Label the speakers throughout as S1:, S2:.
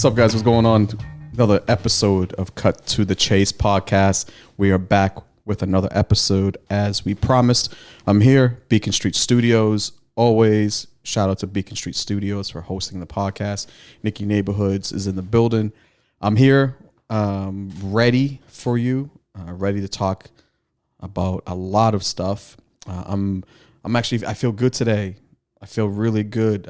S1: up, guys? What's going on? Another episode of Cut to the Chase podcast. We are back with another episode as we promised. I'm here, Beacon Street Studios. Always shout out to Beacon Street Studios for hosting the podcast. Nicky Neighborhoods is in the building. I'm here, ready for you, ready to talk about a lot of stuff. I feel good today. I feel really good.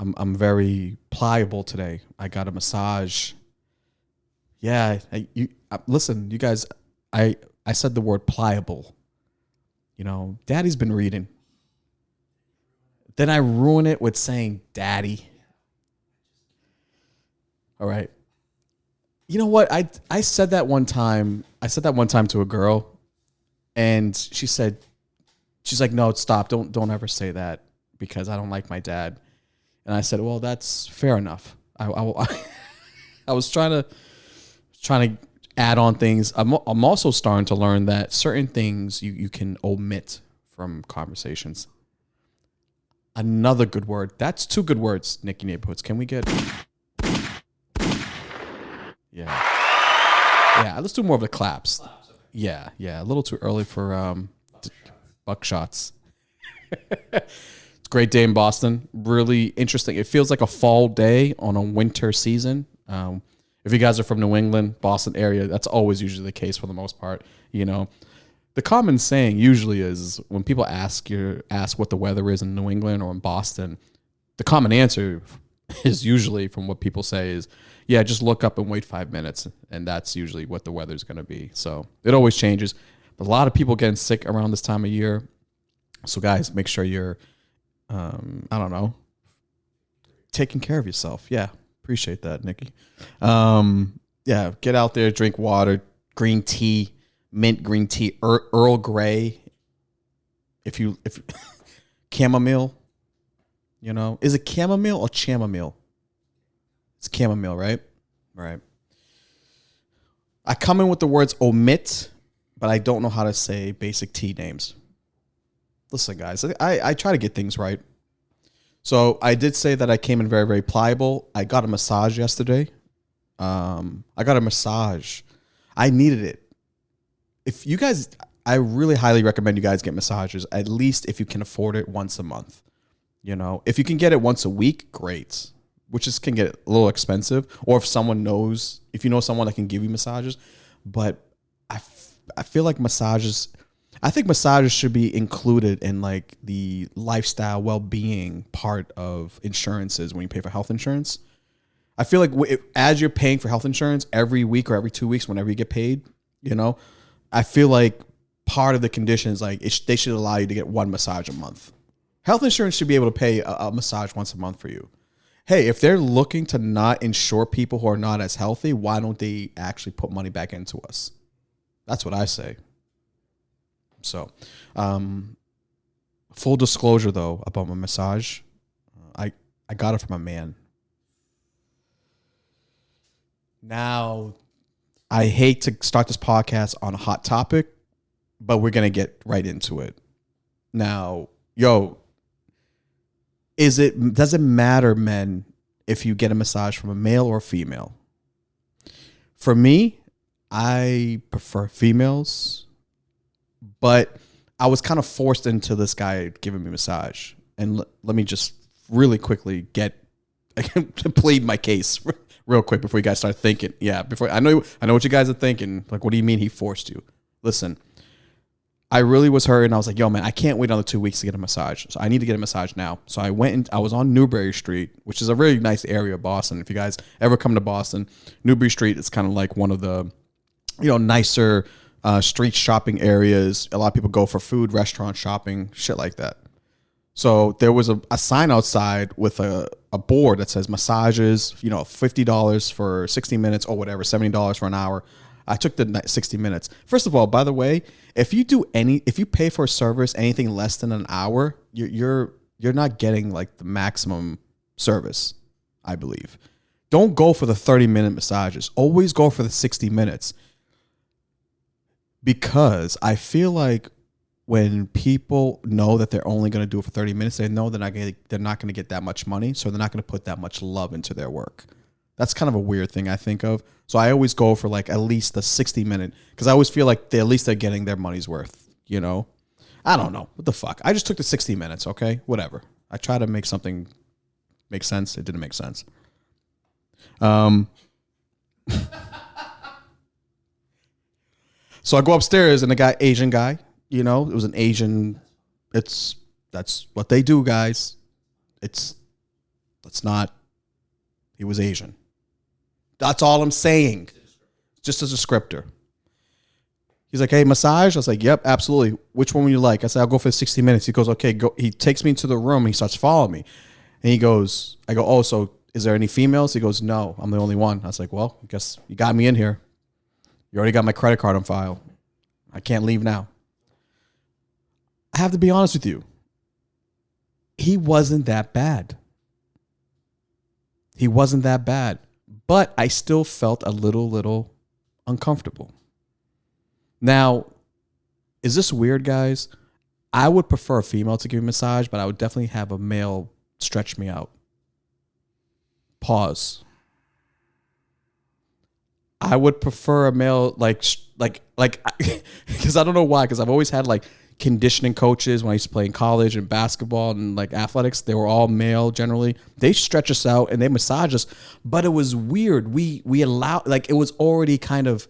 S1: I'm very pliable today. I got a massage. Yeah, listen, you guys. I said the word pliable. You know, Daddy's been reading. Then I ruin it with saying Daddy. All right. You know what? I said that one time. I said that one time to a girl, and she's like, no, stop. Don't ever say that because I don't like my dad. And I said, well, that's fair enough. I was trying to add on things. I'm also starting to learn that certain things you can omit from conversations. Another good word. That's two good words, Nicky Neighborhoods. Can we get... Yeah, let's do more of the claps. Yeah, a little too early for buckshots. It's a great day in Boston. Really interesting. It feels like a fall day on a winter season. If you guys are from New England, Boston area, that's always usually the case for the most part. You know, the common saying usually is when people ask what the weather is in New England or in Boston, the common answer is usually from what people say is, yeah, just look up and wait 5 minutes. And that's usually what the weather's going to be. So it always changes. But a lot of people getting sick around this time of year. So guys, make sure you're, taking care of yourself. Yeah. Appreciate that, Nikki. Yeah. Get out there, drink water, green tea, mint green tea, Earl Grey. If chamomile, you know, is it chamomile or chamomile? It's chamomile, right? Right. I come in with the words omit, but I don't know how to say basic tea names. Listen, guys, I try to get things right. So I did say that I came in very, very pliable. I got a massage yesterday. I needed it. If you guys, I really highly recommend you guys get massages, at least if you can afford it once a month. You know, if you can get it once a week, great. Which can get a little expensive. Or if you know someone that can give you massages. But I feel like massages should be included in like the lifestyle well-being part of insurances when you pay for health insurance. I feel like as you're paying for health insurance every week or every 2 weeks, whenever you get paid, you know, I feel like part of the condition is like they should allow you to get one massage a month. Health insurance should be able to pay a massage once a month for you. Hey, if they're looking to not insure people who are not as healthy, why don't they actually put money back into us? That's what I say. So, full disclosure though about my massage, I got it from a man. Now, I hate to start this podcast on a hot topic, but we're gonna get right into it. Now, does it matter, men, if you get a massage from a male or a female? For me, I prefer females. But I was kind of forced into this guy giving me a massage. And let me just really quickly plead my case real quick before you guys start thinking. Yeah, I know what you guys are thinking. Like, what do you mean he forced you? Listen, I really was hurt, and I was like, yo, man, I can't wait another 2 weeks to get a massage. So I need to get a massage now. So I went and I was on Newbury Street, which is a really nice area of Boston. If you guys ever come to Boston, Newbury Street is kind of like one of the, nicer street shopping areas. A lot of people go for food, restaurant shopping, shit like that. So there was a sign outside with a board that says massages, $50 for 60 minutes or whatever, $70 for an hour. I took the 60 minutes. First of all, by the way, if you pay for a service anything less than an hour, you're not getting like the maximum service, I believe. Don't go for the 30-minute massages. Always go for the 60 minutes. Because I feel like when people know that they're only going to do it for 30 minutes, they know they're not going to get that much money, so they're not going to put that much love into their work. That's kind of a weird thing I think of. So I always go for like at least the 60-minute because I always feel like at least they're getting their money's worth, you know? I don't know. What the fuck? I just took the 60 minutes, okay? Whatever. I try to make something make sense. It didn't make sense. So I go upstairs and the Asian guy, you know, it was an Asian. That's what they do, guys. That's not. He was Asian. That's all I'm saying. Just as a descriptor. He's like, hey, massage? I was like, yep, absolutely. Which one would you like? I said, I'll go for 60 minutes. He goes, okay, go. He takes me into the room. And he starts following me. And he goes, I go, oh, so is there any females? He goes, no, I'm the only one. I was like, well, I guess you got me in here. You already got my credit card on file. I can't leave now. I have to be honest with you. He wasn't that bad. He wasn't that bad. But I still felt a little uncomfortable. Now, is this weird, guys? I would prefer a female to give me a massage, but I would definitely have a male stretch me out. Pause. I would prefer a male like because I don't know why, because I've always had like conditioning coaches when I used to play in college and basketball and like athletics. They were all male generally. They stretch us out and they massage us, but it was weird. We allowed, like, it was already kind of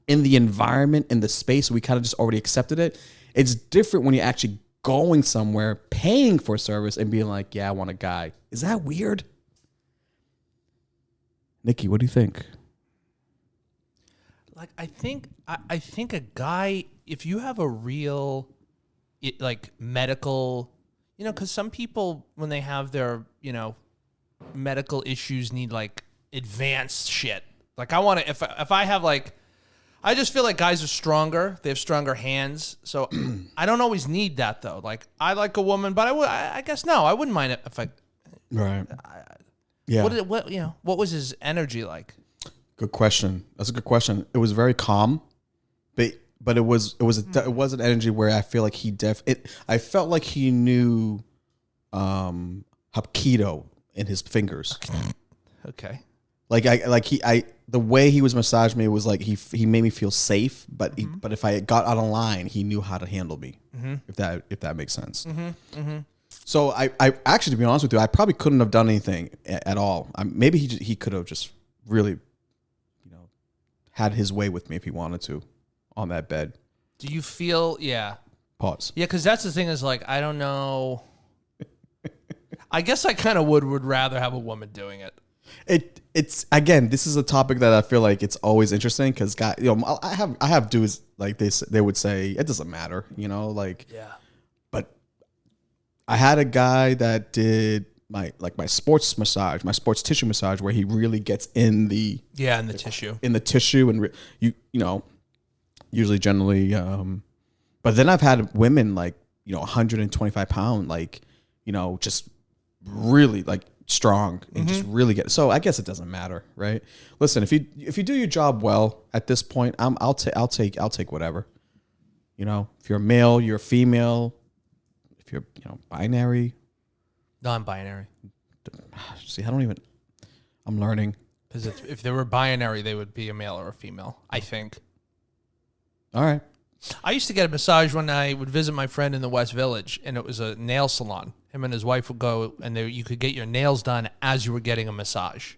S1: in the environment, in the space. We kind of just already accepted it. It's different when you're actually going somewhere, paying for a service and being like, yeah, I want a guy. Is that weird? Nikki, what do you think?
S2: Like, I think a guy, if you have a real, like, medical, you know, because some people, when they have their, you know, medical issues, need, like, advanced shit. Like, I want to, if I have, like, I just feel like guys are stronger. They have stronger hands. So I don't always need that, though. Like, I like a woman, but I guess no, I wouldn't mind it if I.
S1: Right. Yeah.
S2: What was his energy like?
S1: Good question. That's a good question. It was very calm, but it was an energy where I feel like I felt like he knew Hapkido in his fingers.
S2: Okay.
S1: The way he was massaging me was like he made me feel safe, but but if I got out of line, he knew how to handle me. If that makes sense. So I actually, to be honest with you, I probably couldn't have done anything at all. Maybe he could have just really, you know, had his way with me if he wanted to on that bed.
S2: Do you feel, yeah.
S1: Pause.
S2: Yeah, because that's the thing is, like, I don't know. I guess I kind of would rather have a woman doing it.
S1: It's again, this is a topic that I feel like it's always interesting because guys, you know, I have dudes like they would say it doesn't matter, you know, like,
S2: yeah.
S1: But I had a guy that did my sports massage, my sports tissue massage, where he really gets in the tissue and you know, usually generally, but then I've had women like, you know, 125 pound, like, you know, just really like strong and just really get. So I guess it doesn't matter, right? Listen, if you do your job well at this point, I'll take whatever. You know, if you're a male, you're a female. If you're, you know, binary.
S2: Non-binary.
S1: See, I'm learning.
S2: Because if they were binary, they would be a male or a female, I think.
S1: All right.
S2: I used to get a massage when I would visit my friend in the West Village, and it was a nail salon. Him and his wife would go, and you could get your nails done as you were getting a massage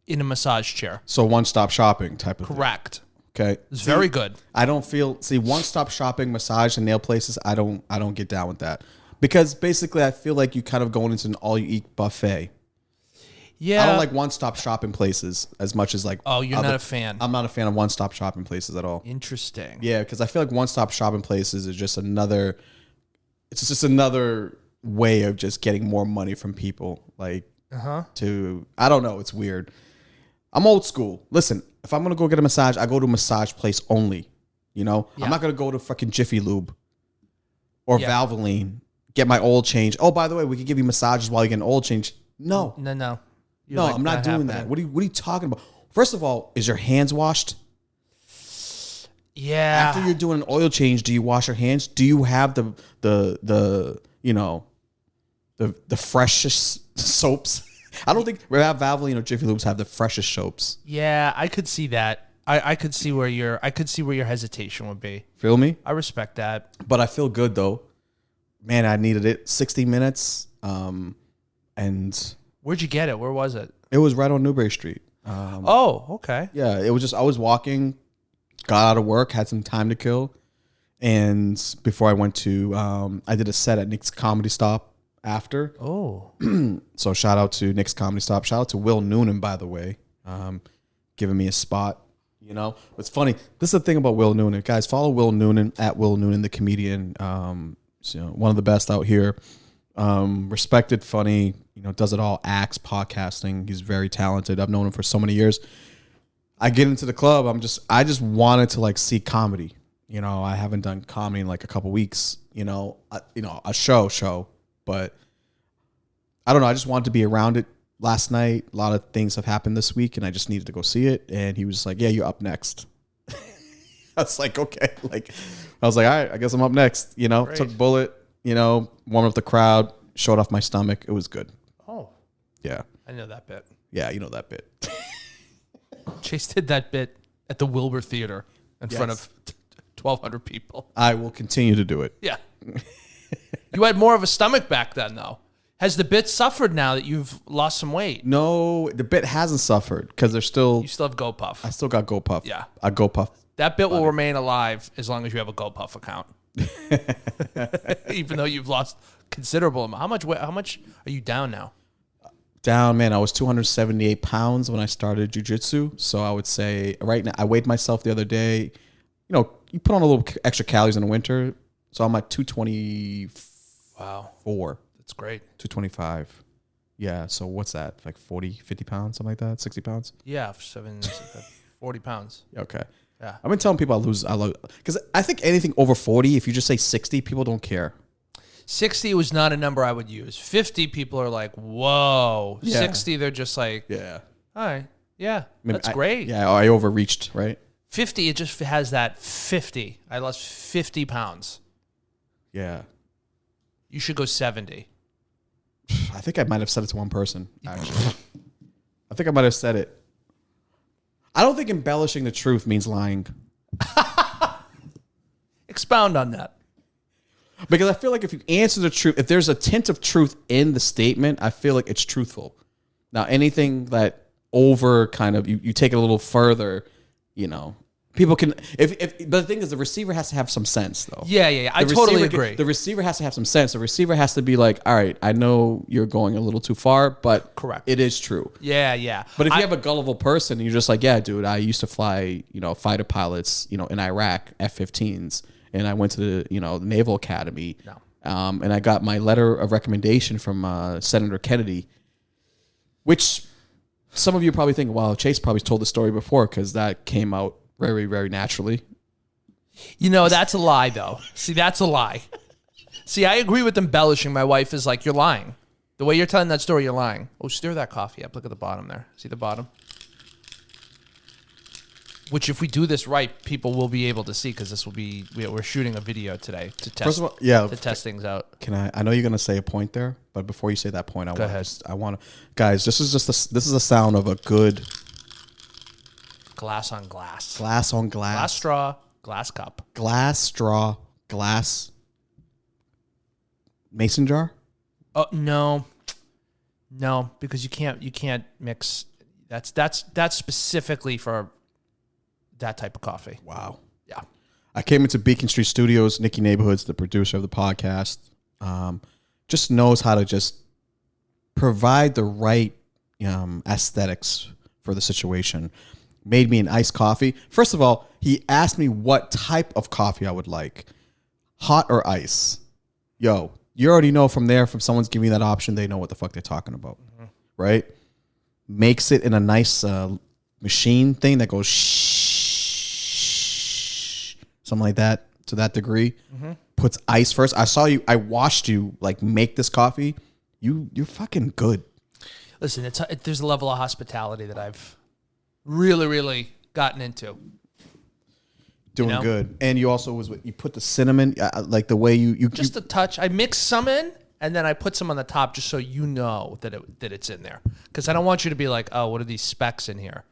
S2: in a massage chair.
S1: So one-stop shopping type of
S2: Correct.
S1: Thing. Okay.
S2: It's very good.
S1: I don't feel, one-stop shopping, massage, and nail places, I don't get down with that. Because basically I feel like you kind of going into an all-you-eat buffet.
S2: Yeah.
S1: I don't like one-stop shopping places as much as like...
S2: Oh, you're not a fan.
S1: I'm not a fan of one-stop shopping places at all.
S2: Interesting.
S1: Yeah, because I feel like one-stop shopping places is just another... It's just another way of just getting more money from people. Like, to... I don't know. It's weird. I'm old school. Listen, if I'm going to go get a massage, I go to a massage place only. You know? Yeah. I'm not going to go to fucking Jiffy Lube or Valvoline, get my oil change. Oh, by the way, we could give you massages while you get an oil change. No.
S2: No.
S1: No, like, I'm not doing that. What are you talking about? First of all, is your hands washed?
S2: Yeah.
S1: After you're doing an oil change, do you wash your hands? Do you have the you know, the freshest soaps I don't think Valvoline or Jiffy Lubes have the freshest soaps.
S2: Yeah, I could see that. I could see where your hesitation would be.
S1: Feel me?
S2: I respect that.
S1: But I feel good though. Man, I needed it. 60 minutes. And
S2: where'd you get it? Where was it?
S1: It was right on Newbury Street.
S2: Okay.
S1: Yeah, it was just I was walking, got out of work, had some time to kill, and before I went to, I did a set at Nick's Comedy Stop after.
S2: Oh.
S1: So shout out to Nick's Comedy Stop. Shout out to Will Noonan, by the way, giving me a spot. You know, it's funny. This is the thing about Will Noonan, guys. Follow Will Noonan at Will Noonan, the comedian. So, one of the best out here. Respected, funny. You know, does it all. Acts, podcasting. He's very talented. I've known him for so many years. I get into the club. I just wanted to like see comedy. You know, I haven't done comedy in like a couple weeks. You know, a show, but I don't know. I just wanted to be around it. Last night, a lot of things have happened this week, and I just needed to go see it. And he was like, "Yeah, you're up next." I was like, "Okay." Like, I was like, "All right, I guess I'm up next." You know,
S2: Great.
S1: took bullet. You know, warmed up the crowd, showed off my stomach. It was good.
S2: Oh,
S1: yeah.
S2: I know that bit.
S1: Yeah, you know that bit.
S2: Chase did that bit at the Wilbur Theater in front of 1,200 people.
S1: I will continue to do it.
S2: Yeah. You had more of a stomach back then, though. Has the bit suffered now that you've lost some weight?
S1: No, the bit hasn't suffered because there's still.
S2: You still have GoPuff.
S1: I still got GoPuff.
S2: Yeah.
S1: A GoPuff.
S2: That bit will remain alive as long as you have a GoPuff account. Even though you've lost considerable amount. How much are you down now?
S1: Down, man. I was 278 pounds when I started jiu-jitsu. So I would say right now, I weighed myself the other day. You know, you put on a little extra calories in the winter. So I'm at 224.
S2: Wow. That's great.
S1: 225. Yeah. So what's that? Like 40, 50 pounds, something like that? 60 pounds?
S2: Yeah. 40 pounds.
S1: Okay.
S2: Yeah.
S1: I've been telling people I lose, because I think anything over 40, if you just say 60, people don't care.
S2: 60 was not a number I would use. 50, people are like, whoa.
S1: Yeah.
S2: 60, they're just like,
S1: Yeah.
S2: all right. Yeah.
S1: Maybe
S2: That's great.
S1: Yeah. I overreached, right?
S2: 50, it just has that 50. I lost 50 pounds.
S1: Yeah.
S2: You should go 70.
S1: I think I might have said it to one person, actually. I think I might have said it. I don't think embellishing the truth means lying.
S2: Expound on that.
S1: Because I feel like if you answer the truth, if there's a tint of truth in the statement, I feel like it's truthful. Now, anything that over kind of, you take it a little further, you know, people can, but the thing is, the receiver has to have some sense, though.
S2: Yeah. I totally agree.
S1: The receiver has to have some sense. The receiver has to be like, all right, I know you're going a little too far, but
S2: Correct.
S1: It is true.
S2: Yeah.
S1: But if you have a gullible person, you're just like, yeah, dude, I used to fly, you know, fighter pilots, you know, in Iraq, F-15s, and I went to the, you know, the Naval Academy, and I got my letter of recommendation from Senator Kennedy, which some of you probably think, wow, Chase probably told the story before because that came out very, very naturally.
S2: You know, that's a lie, though. See, that's a lie. See, I agree with embellishing. My wife is like, you're lying. The way you're telling that story, you're lying. Oh, stir that coffee up. Look at the bottom there. See the bottom? Which, if we do this right, people will be able to see because this will be, we're shooting a video today to test,
S1: First of all, yeah,
S2: to test things out.
S1: Can I know you're going to say a point there, but before you say that point,
S2: Go ahead.
S1: Guys, this is the sound of a good
S2: Glass on glass.
S1: glass on glass.
S2: Glass straw, glass cup.
S1: Glass straw, glass mason jar.
S2: Oh, no, because you can't mix. That's specifically for that type of coffee.
S1: Wow.
S2: Yeah.
S1: I came into Beacon Street Studios. Nicky Neighborhoods, the producer of the podcast, just knows how to just provide the right aesthetics for the situation. Made me an iced coffee. First of all, he asked me what type of coffee I would like, hot or ice. Yo, you already know from someone's giving me that option, they know what the fuck they're talking about, right? Makes it in a nice machine thing that goes shh, something like that to that degree. Puts ice first. I watched you like make this coffee. You're fucking good.
S2: Listen, there's a level of hospitality that I've really, really gotten into.
S1: Doing
S2: You know?
S1: good. And you also you put the cinnamon, like the way you
S2: Just a touch. I mix some in, and then I put some on the top just so you know that it's in there. Because I don't want you to be like, oh, what are these specks in here?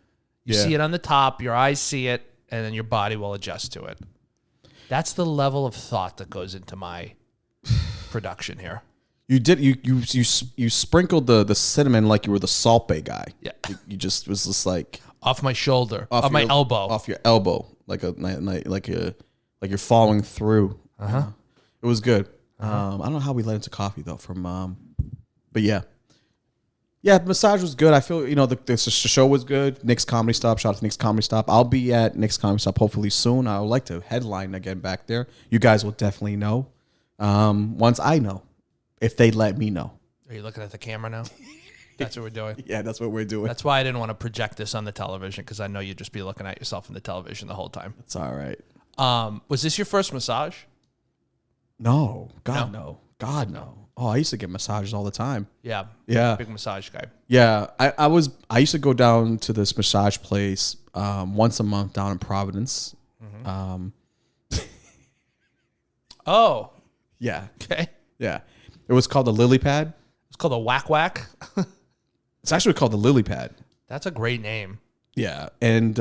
S2: You see it on the top, your eyes see it, and then your body will adjust to it. That's the level of thought that goes into my production here.
S1: You sprinkled the cinnamon like you were the Salt Bay guy.
S2: Yeah.
S1: You just was just like
S2: off my shoulder, off my elbow.
S1: Off your elbow. Like you're following through. It was good. I don't know how we led into coffee though but yeah. Yeah, the massage was good. I feel, the show was good. Nick's Comedy Stop. Shout out to Nick's Comedy Stop. I'll be at Nick's Comedy Stop hopefully soon. I would like to headline again back there. You guys will definitely know. Once I know. If they let me know.
S2: Are you looking at the camera now? That's what we're doing?
S1: Yeah, that's what we're doing.
S2: That's why I didn't want to project this on the television, because I know you'd just be looking at yourself in the television the whole time.
S1: It's all right.
S2: Was this your first massage?
S1: No. God, no. God, no. Oh, I used to get massages all the time.
S2: Yeah.
S1: Yeah.
S2: Big massage guy.
S1: Yeah. I used to go down to this massage place once a month down in Providence.
S2: Oh.
S1: Yeah.
S2: Okay.
S1: Yeah. It was called the Lily Pad.
S2: It's called a Whack Whack.
S1: It's actually called the Lily Pad.
S2: That's a great name.
S1: Yeah. And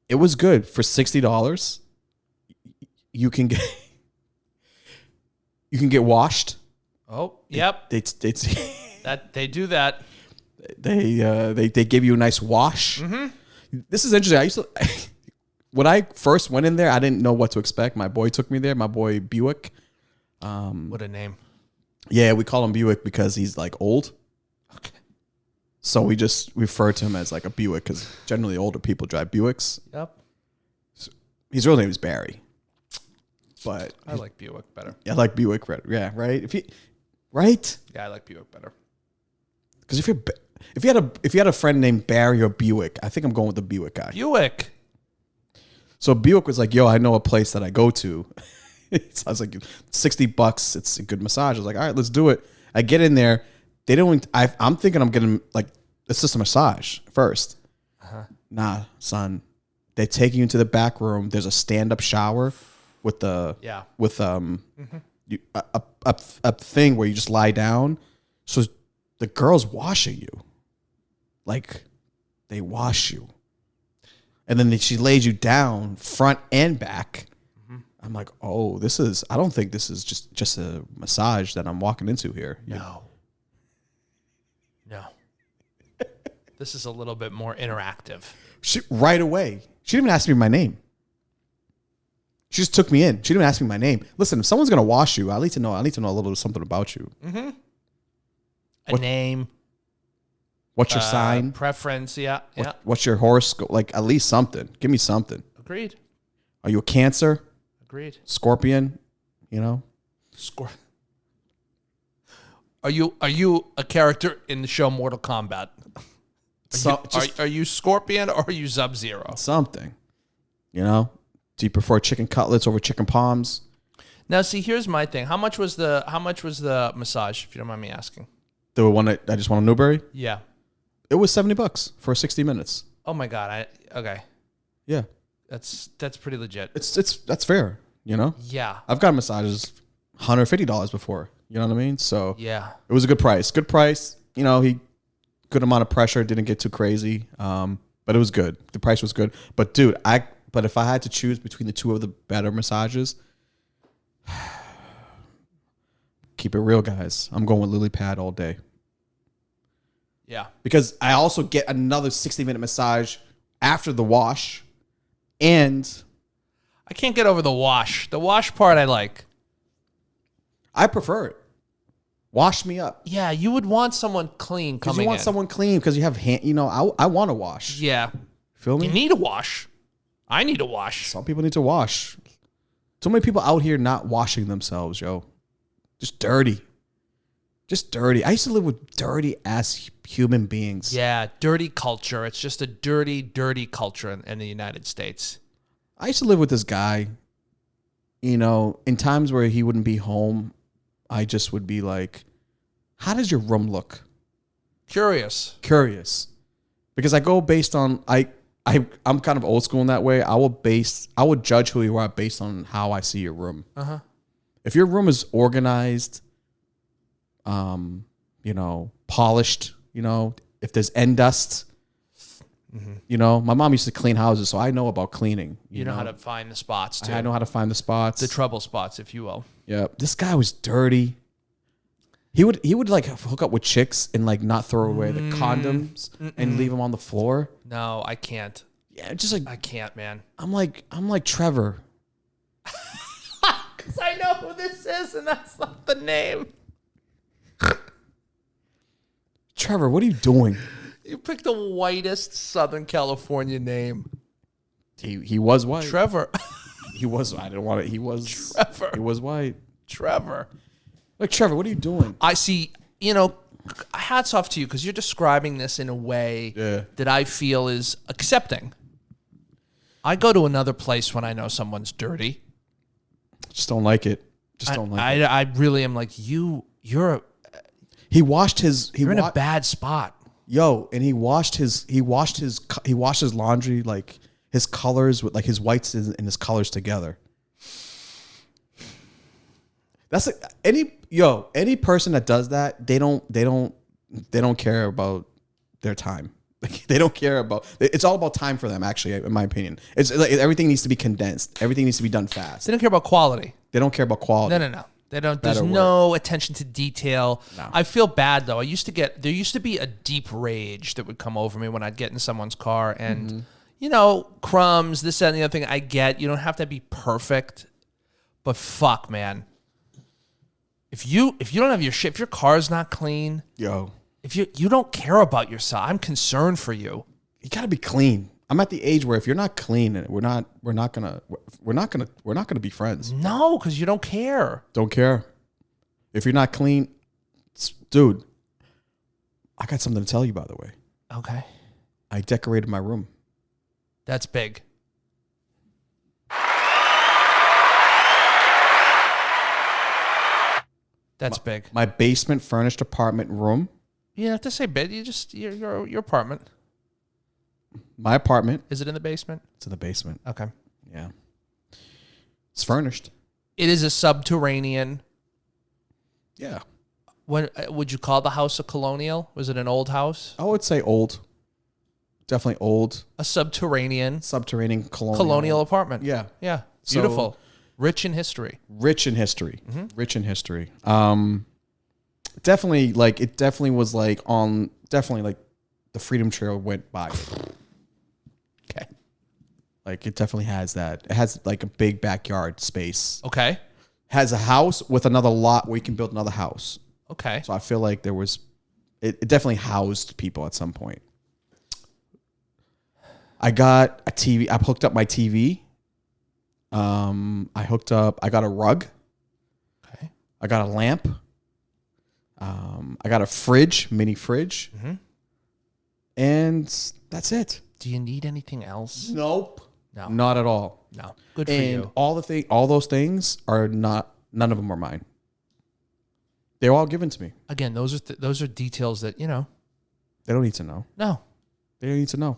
S1: it was good. For $60, you can get washed.
S2: Oh, yep.
S1: It's
S2: that they do that.
S1: They give you a nice wash. This is interesting. When I first went in there, I didn't know what to expect. My boy took me there. My boy Buick.
S2: What a name.
S1: Yeah, we call him Buick because he's like old.
S2: Okay.
S1: So we just refer to him as like a Buick because generally older people drive Buicks.
S2: Yep.
S1: So his real name is Barry. But
S2: I like Buick better.
S1: I like Buick. Yeah, right. Right.
S2: Yeah, I like Buick better.
S1: Because if you had a friend named Barry or Buick, I think I'm going with the Buick guy.
S2: Buick.
S1: So Buick was like, "Yo, I know a place that I go to." So I was like, $60. It's a good massage. I was like, all right, let's do it. I get in there. They don't. I'm thinking I'm getting like it's just a massage first. Nah, son. They take you into the back room. There's a stand-up shower with a thing where you just lie down. So the girl's washing you. Like they wash you, and then she lays you down front and back. I'm like, oh, I don't think this is just a massage that I'm walking into here.
S2: No. This is a little bit more interactive.
S1: Right away. She didn't even ask me my name. She just took me in. She didn't ask me my name. Listen, if someone's going to wash you, I need to know a little something about you.
S2: A name.
S1: What's your sign?
S2: Preference, yeah.
S1: What's your horoscope? Like, at least something. Give me something.
S2: Agreed.
S1: Are you a Cancer?
S2: Agreed.
S1: Scorpion,
S2: Are you a character in the show Mortal Kombat? Are you Scorpion or are you Sub-Zero?
S1: Something. Do you prefer chicken cutlets over chicken palms?
S2: Now, see, here's my thing. How much was the massage, if you don't mind me asking?
S1: The one that I just want a Newberry?
S2: Yeah.
S1: It was $70 for 60 minutes.
S2: Oh my God. Okay.
S1: Yeah.
S2: That's pretty legit.
S1: That's fair,
S2: Yeah.
S1: I've got massages $150 before, you know what I mean? So
S2: yeah,
S1: it was a good price. Good price. He good amount of pressure, didn't get too crazy. But it was good. The price was good. But dude, if I had to choose between the two of the better massages, keep it real, guys. I'm going with Lily Pad all day.
S2: Yeah.
S1: Because I also get another 60-minute massage after the wash. And
S2: I can't get over the wash. The wash part I like.
S1: I prefer it. Wash me up.
S2: Yeah, you would want someone clean coming in.
S1: You want someone clean because you have hand. I want to wash.
S2: Yeah.
S1: Feel me?
S2: You need a wash. I need a wash.
S1: Some people need to wash. So many people out here not washing themselves, yo. Just dirty. I used to live with dirty ass human beings.
S2: Yeah, dirty culture. It's just a dirty, dirty culture in the United States.
S1: I used to live with this guy. In times where he wouldn't be home, I just would be like, how does your room look?
S2: Curious.
S1: Because I go based on I'm kind of old school in that way. I would judge who you are based on how I see your room. If your room is organized, polished, if there's end dust, my mom used to clean houses, so I know about cleaning.
S2: You know how to find the spots too.
S1: I know how to find the spots.
S2: The trouble spots, if you will.
S1: Yeah. This guy was dirty. He would like hook up with chicks and like not throw away the condoms and leave them on the floor.
S2: No, I can't.
S1: Yeah, just like
S2: I can't, man.
S1: I'm like Trevor.
S2: Because I know who this is, and that's not the name.
S1: Trevor, what are you doing?
S2: You picked the whitest Southern California name.
S1: He was white.
S2: Trevor.
S1: He was. I didn't want it. He was.
S2: Trevor.
S1: He was white.
S2: Trevor.
S1: Like, Trevor, what are you doing?
S2: I see. Hats off to you because you're describing this in a way that I feel is accepting. I go to another place when I know someone's dirty.
S1: Just don't like it. Just don't like it.
S2: I really am like you're
S1: He washed his.
S2: You're in a bad spot.
S1: Yo, and he washed his laundry, like his colors with like his whites and his colors together. That's any person that does that, they don't care about their time. Like, they don't care about. It's all about time for them, actually, in my opinion. It's like everything needs to be condensed. Everything needs to be done fast.
S2: They don't care about quality.
S1: They don't care about quality.
S2: No. They don't. There's no attention to detail.
S1: No.
S2: I feel bad though. There used to be a deep rage that would come over me when I'd get in someone's car and crumbs, this, that, and the other thing. I get you don't have to be perfect, but fuck, man. If you don't have your shit, if your car's not clean, if you don't care about yourself, I'm concerned for you.
S1: You gotta be clean. I'm at the age where if you're not clean, we're not gonna be friends.
S2: No, because you don't care.
S1: Don't care. If you're not clean, dude, I got something to tell you, by the way.
S2: Okay.
S1: I decorated my room.
S2: That's big. That's big.
S1: My basement furnished apartment room.
S2: You don't have to say big. Your apartment.
S1: My apartment.
S2: Is it in the basement?
S1: It's in the basement.
S2: Okay.
S1: Yeah. It's furnished.
S2: It is a subterranean.
S1: Yeah.
S2: When would you call the house a colonial? Was it an old house?
S1: I would say old. Definitely old.
S2: A subterranean
S1: colonial
S2: apartment.
S1: Yeah.
S2: Yeah. Beautiful. Rich in history.
S1: Mm-hmm. Rich in history. Definitely was like the Freedom Trail went by it.
S2: Okay.
S1: Like it definitely has that. It has like a big backyard space.
S2: Okay.
S1: Has a house with another lot where you can build another house.
S2: Okay.
S1: So I feel like it definitely housed people at some point. I got a TV. I hooked up my TV. I got a rug.
S2: Okay.
S1: I got a lamp. I got a mini fridge.
S2: Mm-hmm.
S1: And that's it.
S2: Do you need anything else?
S1: Nope.
S2: No.
S1: Not at all.
S2: No. Good for you.
S1: All those things are none of them are mine. They're all given to me.
S2: Again, those are details that,
S1: They don't need to know.
S2: No.
S1: They don't need to know.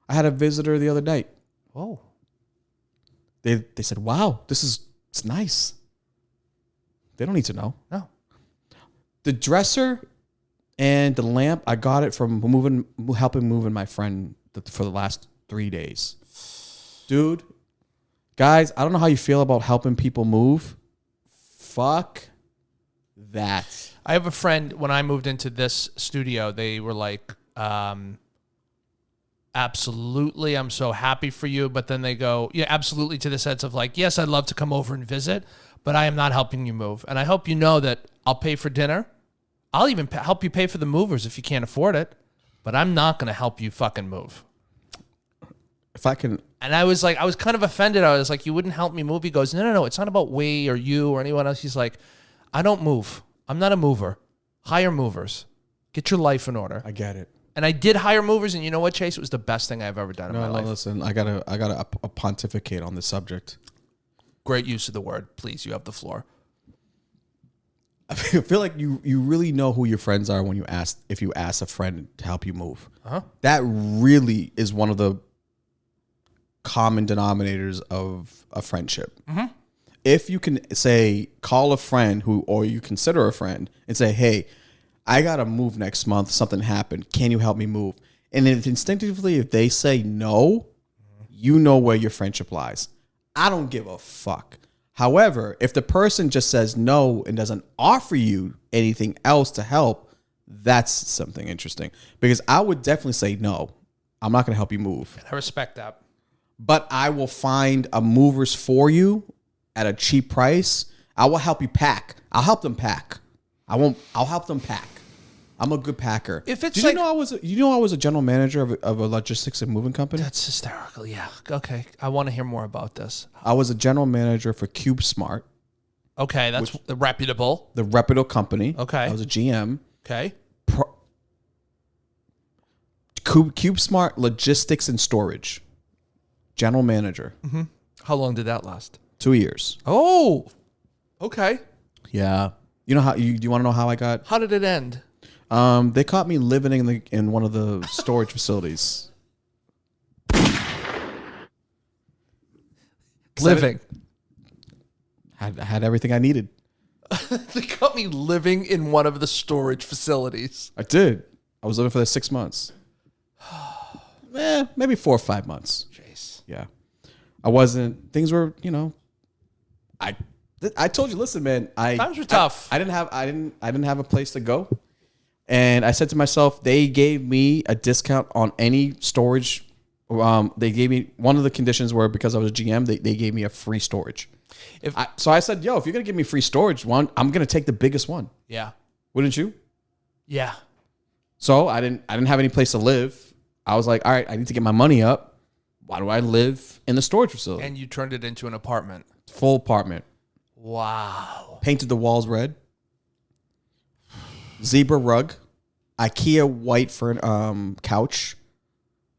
S1: I had a visitor the other night.
S2: Oh.
S1: They said, "Wow, it's nice." They don't need to know.
S2: No.
S1: The dresser and the lamp, I got it from helping moving my friend for the last 3 days. Dude, guys, I don't know how you feel about helping people move. Fuck that.
S2: I have a friend, when I moved into this studio, they were like, absolutely, I'm so happy for you. But then they go, yeah, absolutely, to the sense of like, yes, I'd love to come over and visit, but I am not helping you move. And I hope you know that I'll pay for dinner. I'll even help you pay for the movers if you can't afford it. But I'm not going to help you fucking move.
S1: If I can.
S2: And I was kind of offended. I was like, you wouldn't help me move? He goes, no. It's not about we or you or anyone else. He's like, I don't move. I'm not a mover. Hire movers. Get your life in order.
S1: I get it.
S2: And I did hire movers, and you know what, Chase? It was the best thing I've ever done in my life.
S1: Listen, I gotta pontificate on this subject.
S2: Great use of the word. Please, you have the floor.
S1: I feel like you really know who your friends are when you ask a friend to help you move.
S2: Uh-huh.
S1: That really is one of the common denominators of a friendship.
S2: Mm-hmm.
S1: if you can say, call a friend or you consider a friend and say, hey, I got to move next month. Something happened. Can you help me move? And if instinctively, if they say no, you know where your friendship lies. I don't give a fuck. However, if the person just says no and doesn't offer you anything else to help, that's something interesting. Because I would definitely say no. I'm not going to help you move.
S2: I respect that.
S1: But I will find a movers for you at a cheap price. I will help you pack. I'll help them pack. I'll help them pack. I'm a good packer.
S2: If it's
S1: Did you know I was a general manager of a logistics and moving company?
S2: That's hysterical. Yeah. Okay. I want to hear more about this.
S1: I was a general manager for CubeSmart.
S2: Okay, that's reputable.
S1: The reputable company.
S2: Okay.
S1: I was a GM.
S2: Okay.
S1: CubeSmart Logistics and Storage. General manager.
S2: Mm-hmm. How long did that last?
S1: 2 years.
S2: Oh. Okay.
S1: Yeah. You know how do you want to know how I got?
S2: How did it end?
S1: They caught me living in one of the storage facilities.
S2: Living.
S1: I had everything I needed.
S2: They caught me living in one of the facilities.
S1: I did. I was living for 6 months. Maybe 4 or 5 months.
S2: Jeez.
S1: Yeah. I wasn't. Things were, I told you, listen, man.
S2: Times were tough.
S1: I didn't have a place to go. And I said to myself, they gave me a discount on any storage. They gave me, one of the conditions were because I was a GM, they gave me a free storage. So I said, yo, if you're going to give me free storage, I'm going to take the biggest one.
S2: Yeah.
S1: Wouldn't you?
S2: Yeah.
S1: So I didn't have any place to live. I was like, all right, I need to get my money up. Why do I live in the storage facility?
S2: And you turned it into an apartment.
S1: Full apartment.
S2: Wow.
S1: Painted the walls red. Zebra rug. IKEA white couch.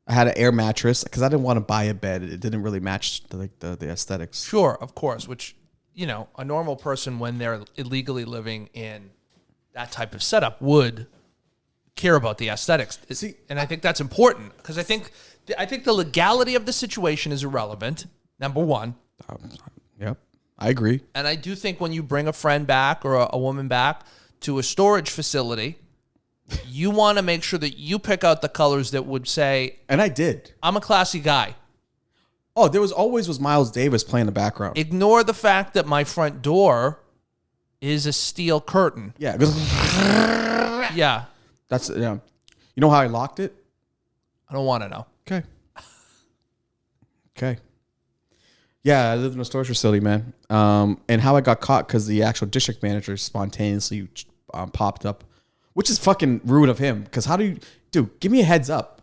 S1: I had an air mattress because I didn't want to buy a bed. It didn't really match the aesthetics.
S2: Sure, of course, which, a normal person when they're illegally living in that type of setup would care about the aesthetics.
S1: See,
S2: and I think that's important because I think the legality of the situation is irrelevant, number one.
S1: Yep, I agree.
S2: And I do think when you bring a friend back or a woman back to a storage facility, you want to make sure that you pick out the colors that would say,
S1: and I did.
S2: I'm a classy guy.
S1: Oh, there was Miles Davis playing in the background.
S2: Ignore the fact that my front door is a steel curtain.
S1: Yeah.
S2: Yeah.
S1: That's, yeah. You know how I locked it?
S2: I don't want to know.
S1: Okay. Okay. Yeah, I lived in a storage facility, man. And how I got caught because the actual district manager spontaneously popped up, which is fucking rude of him. Because give me a heads up.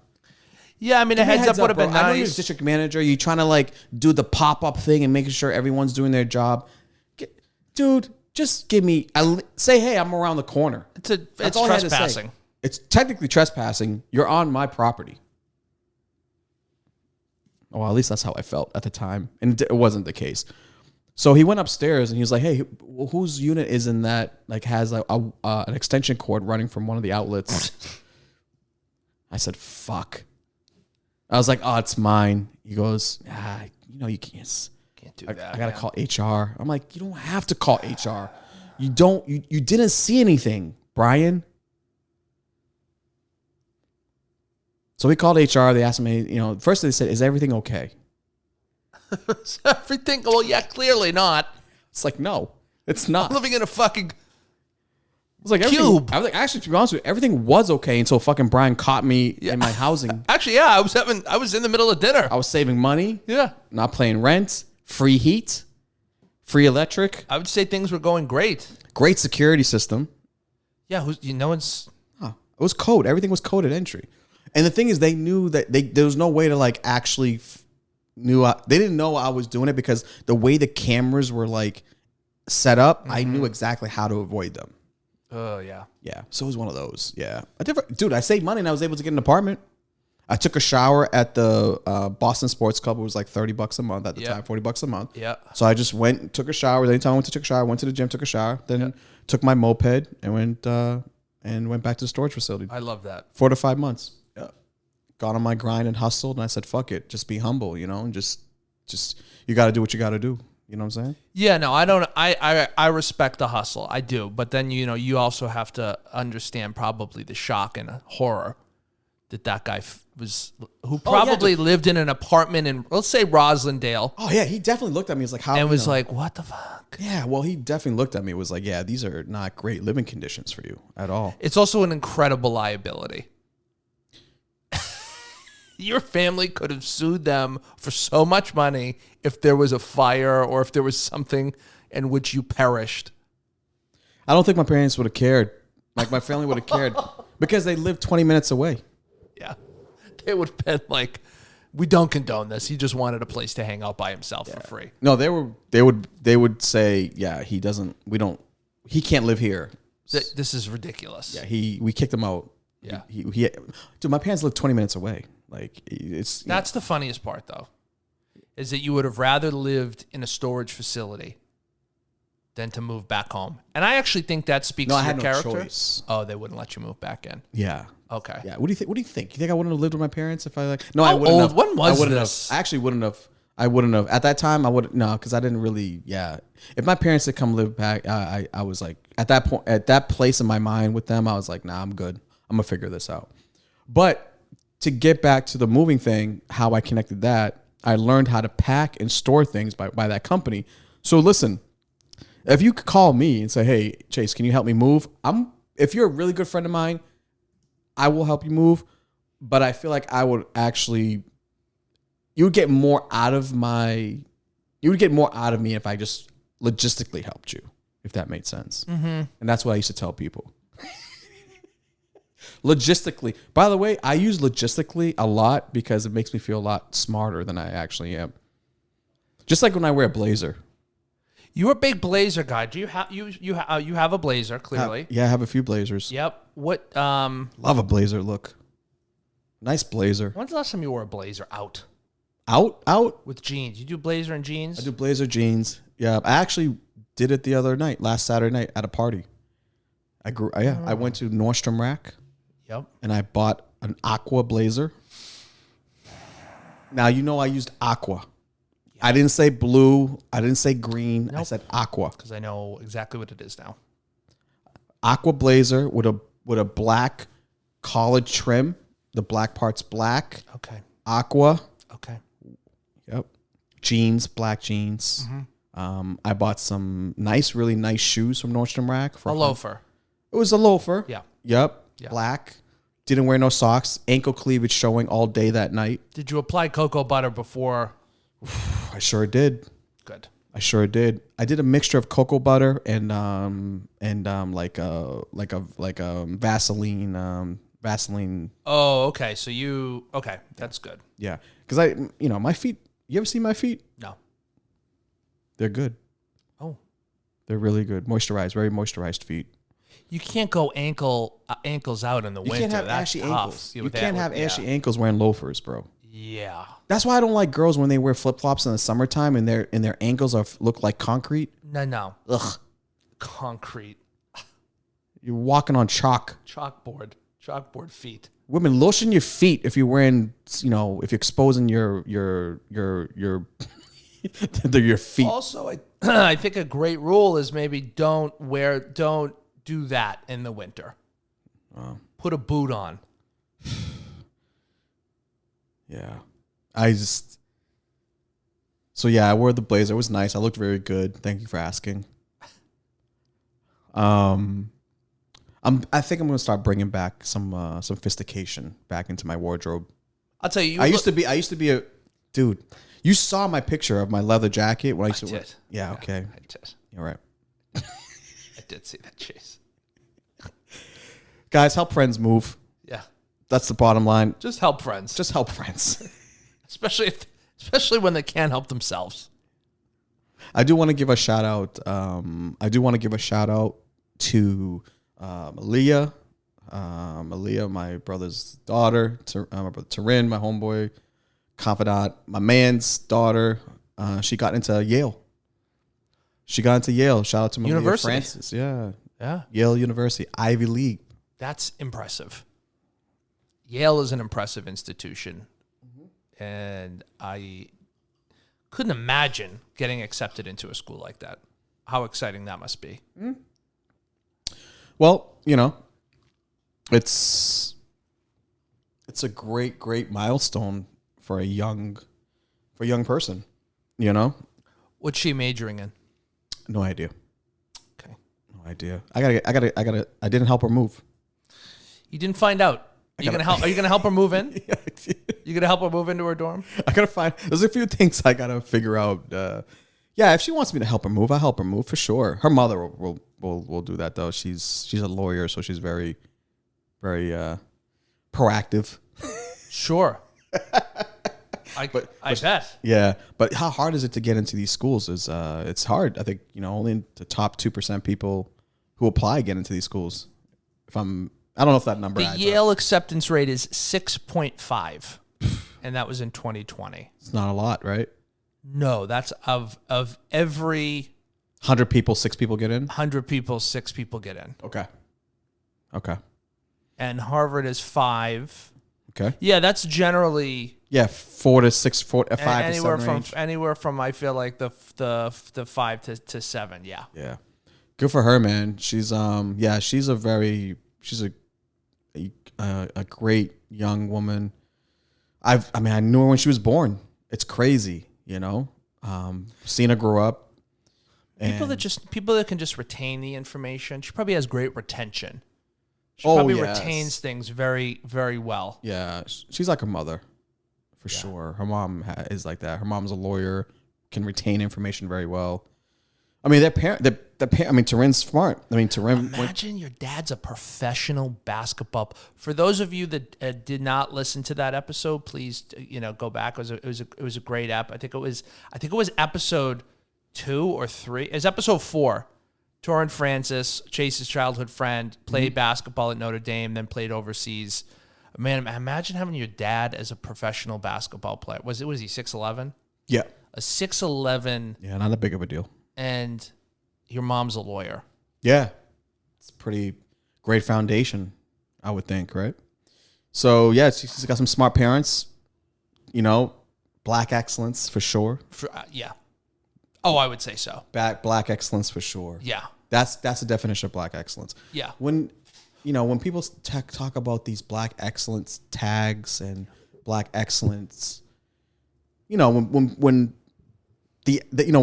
S2: Yeah, I mean, a heads up would have been nice.
S1: I know you're a district manager. You're trying to do the pop-up thing and making sure everyone's doing their job. Dude, just give me, say, hey, I'm around the corner.
S2: It's trespassing.
S1: It's technically trespassing. You're on my property. Well, at least that's how I felt at the time. And it wasn't the case. So he went upstairs and he was like, hey, whose unit is in that, has an extension cord running from one of the outlets? I said, fuck. I was like, oh, it's mine. He goes, you can't
S2: do that.
S1: I got to call HR. I'm like, you don't have to call HR. You didn't see anything, Brian. So we called HR. They asked me, first they said, is everything okay?
S2: Is everything? Well, yeah, clearly not.
S1: It's like, no, it's not.
S2: I'm living in a fucking
S1: cube. I was like, actually, to be honest with you, everything was okay until fucking Brian caught me in my housing.
S2: Actually, yeah, I was in the middle of dinner.
S1: I was saving money.
S2: Yeah.
S1: Not paying rent, free heat, free electric.
S2: I would say things were going great.
S1: Great security system.
S2: Yeah, it's...
S1: It was code. Everything was coded entry. And the thing is, they knew that there was no way to actually they didn't know I was doing it because the way the cameras were set up, I knew exactly how to avoid them.
S2: Oh, yeah.
S1: Yeah. So it was one of those. Yeah. Dude, I saved money and I was able to get an apartment. I took a shower at the Boston Sports Club. It was $30 a month at the time, $40 a month.
S2: Yeah.
S1: So I just went and took a shower. Anytime I went to take a shower, I went to the gym, took a shower, then took my moped and went back to the storage facility.
S2: I love that.
S1: 4 to 5 months. Yeah. Got on my grind and hustled, and I said, fuck it. Just be humble, and just you got to do what you got to do. You know what I'm saying?
S2: Yeah, no, I don't. I respect the hustle. I do. But then, you also have to understand probably the shock and horror that guy who probably lived in an apartment in, let's say, Roslindale.
S1: Oh, yeah. He definitely looked at me. He was like, how?
S2: And was like, what the fuck?
S1: Yeah, well, he definitely looked at me. It was like, yeah, these are not great living conditions for you at all.
S2: It's also an incredible liability. Your family could have sued them for so much money if there was a fire or if there was something in which you perished.
S1: I don't think my parents would have cared. Like, my family would have cared because they lived 20 minutes away.
S2: Yeah. They would have been like, we don't condone this. He just wanted a place to hang out by himself for free.
S1: No, they would say, yeah, he can't live here.
S2: This is ridiculous.
S1: Yeah, we kicked him out.
S2: Yeah.
S1: Dude, my parents live 20 minutes away. Like, it's
S2: That's the funniest part, though, is that you would have rather lived in a storage facility than to move back home. And I actually think that speaks to your character.
S1: Choice.
S2: Oh, they wouldn't let you move back in.
S1: Yeah.
S2: Okay.
S1: Yeah. What do you think? You think I wouldn't have lived with my parents if I like? No, I wouldn't have.
S2: When was
S1: I wouldn't
S2: this?
S1: have. I actually wouldn't have. I wouldn't have. At that time, I wouldn't. No, because I didn't really. Yeah. If my parents had come live back, I was like, at that point, at that place in my mind with them, I was like, nah, I'm good. I'm gonna figure this out. But to get back to the moving thing, how I connected that, I learned how to pack and store things by that company. So listen, if you could call me and say, hey, Chase, can you help me move? If you're a really good friend of mine, I will help you move. But I feel like I would actually, you would get more out of me if I just logistically helped you, if that made sense. Mm-hmm. And that's what I used to tell people. Logistically. By the way, I use logistically a lot because it makes me feel a lot smarter than I actually am. Just like when I wear a blazer.
S2: You're a big blazer guy. Do you have you have a blazer, clearly?
S1: Yeah, I have a few blazers.
S2: Yep. What
S1: love a blazer look. Nice blazer.
S2: When's the last time you wore a blazer out?
S1: Out?
S2: With jeans. You do blazer and jeans?
S1: I do blazer jeans. Yeah. I actually did it the other night, last Saturday night at a party. I went to Nordstrom Rack.
S2: Yep.
S1: And I bought an aqua blazer. Now, I used aqua. Yeah. I didn't say blue. I didn't say green. Nope. I said aqua.
S2: Because I know exactly what it is now.
S1: Aqua blazer with a black collared trim. The black part's black.
S2: Okay.
S1: Aqua.
S2: Okay.
S1: Yep. Jeans, black jeans. Mm-hmm. I bought some really nice shoes from Nordstrom Rack.
S2: A loafer.
S1: It was a loafer.
S2: Yeah.
S1: Yep. Yeah. Black. Didn't wear no socks. Ankle cleavage showing all day that night.
S2: Did you apply cocoa butter before?
S1: I sure did.
S2: Good.
S1: I sure did. I did a mixture of cocoa butter and like a Vaseline.
S2: Oh, okay. So that's good.
S1: Yeah, because my feet. You ever see my feet?
S2: No.
S1: They're good.
S2: Oh.
S1: They're really good. Moisturized, very moisturized feet.
S2: You can't go ankles out in the winter.
S1: You can't have
S2: That's
S1: ashy
S2: tough.
S1: ankles. You can't have ashy ankles wearing loafers, bro.
S2: Yeah.
S1: That's why I don't like girls when they wear flip flops in the summertime and their ankles look like concrete.
S2: No.
S1: Ugh.
S2: Concrete.
S1: You're walking on
S2: Chalkboard feet.
S1: Women, lotion your feet if you're wearing, if you're exposing your your feet.
S2: Also, I think a great rule is maybe don't do that in the winter. Put a boot on.
S1: Yeah. I wore the blazer. It was nice. I looked very good. Thank you for asking. I think I'm going to start bringing back some sophistication back into my wardrobe.
S2: I'll tell you.
S1: I used to be a dude. You saw my picture of my leather jacket when I used to wear.
S2: Did.
S1: Yeah, okay.
S2: I did.
S1: You're right.
S2: I did see that, Chase.
S1: Guys, help friends move.
S2: Yeah.
S1: That's the bottom line.
S2: Just help friends.
S1: Just help friends.
S2: especially when they can't help themselves.
S1: I do want to give a shout out. To Malia. Malia, my brother's daughter. My brother Tarin, my homeboy, confidant. My man's daughter. She got into Yale. Shout out to Malia
S2: University.
S1: Francis. Yeah.
S2: Yeah.
S1: Yale University, Ivy League.
S2: That's impressive. Yale is an impressive institution. Mm-hmm. And couldn't imagine getting accepted into a school like that. How exciting that must be.
S1: Well, it's a great milestone for a young person,
S2: What's she majoring in?
S1: No idea.
S2: Okay.
S1: No idea. I didn't help her move.
S2: You didn't find out. Are you gonna help her move in?
S1: Yeah,
S2: You gonna help her move into her dorm?
S1: I gotta find. There's a few things I gotta figure out. Yeah, if she wants me to help her move, I'll help her move for sure. Her mother will do that though. She's a lawyer, so she's very proactive.
S2: Sure. I bet.
S1: Yeah, but how hard is it to get into these schools? It's hard. I think only the top 2% people who apply get into these schools. I don't know if that number.
S2: The Yale acceptance rate is 6.5, and that was in 2020.
S1: It's not a lot, right?
S2: No, that's of every
S1: 100 people, 6 people get in.
S2: 100 people, 6 people get in.
S1: Okay.
S2: And Harvard is 5.
S1: Okay.
S2: Yeah, that's generally
S1: 4 to 6, 5 to 7 range.
S2: Anywhere from I feel like the 5 to 7. Yeah.
S1: Yeah. Good for her, man. She's she's a great young woman. I knew her when she was born. It's crazy, Seeing her grow up.
S2: People that can just retain the information. She probably has great retention. She probably retains things very, very well.
S1: Yeah, she's like her mother, for sure. Her mom is like that. Her mom's a lawyer, can retain information very well. I mean, Turin's smart.
S2: Imagine your dad's a professional basketball. For those of you that did not listen to that episode, please go back. It was a great app. I think it was episode 2 or 3. It was episode 4. Torrin Francis, Chase's childhood friend, played basketball at Notre Dame, then played overseas. Man, imagine having your dad as a professional basketball player. Was he 6'11"?
S1: Yeah.
S2: A 6'11".
S1: Yeah, not that big of a deal.
S2: And your mom's a lawyer.
S1: Yeah. It's a pretty great foundation, I would think, right? So, yeah, she's got some smart parents, black excellence for sure.
S2: Yeah. Oh, I would say so.
S1: Black excellence for sure.
S2: Yeah.
S1: That's the definition of black excellence.
S2: Yeah.
S1: When people talk about these black excellence tags and black excellence, when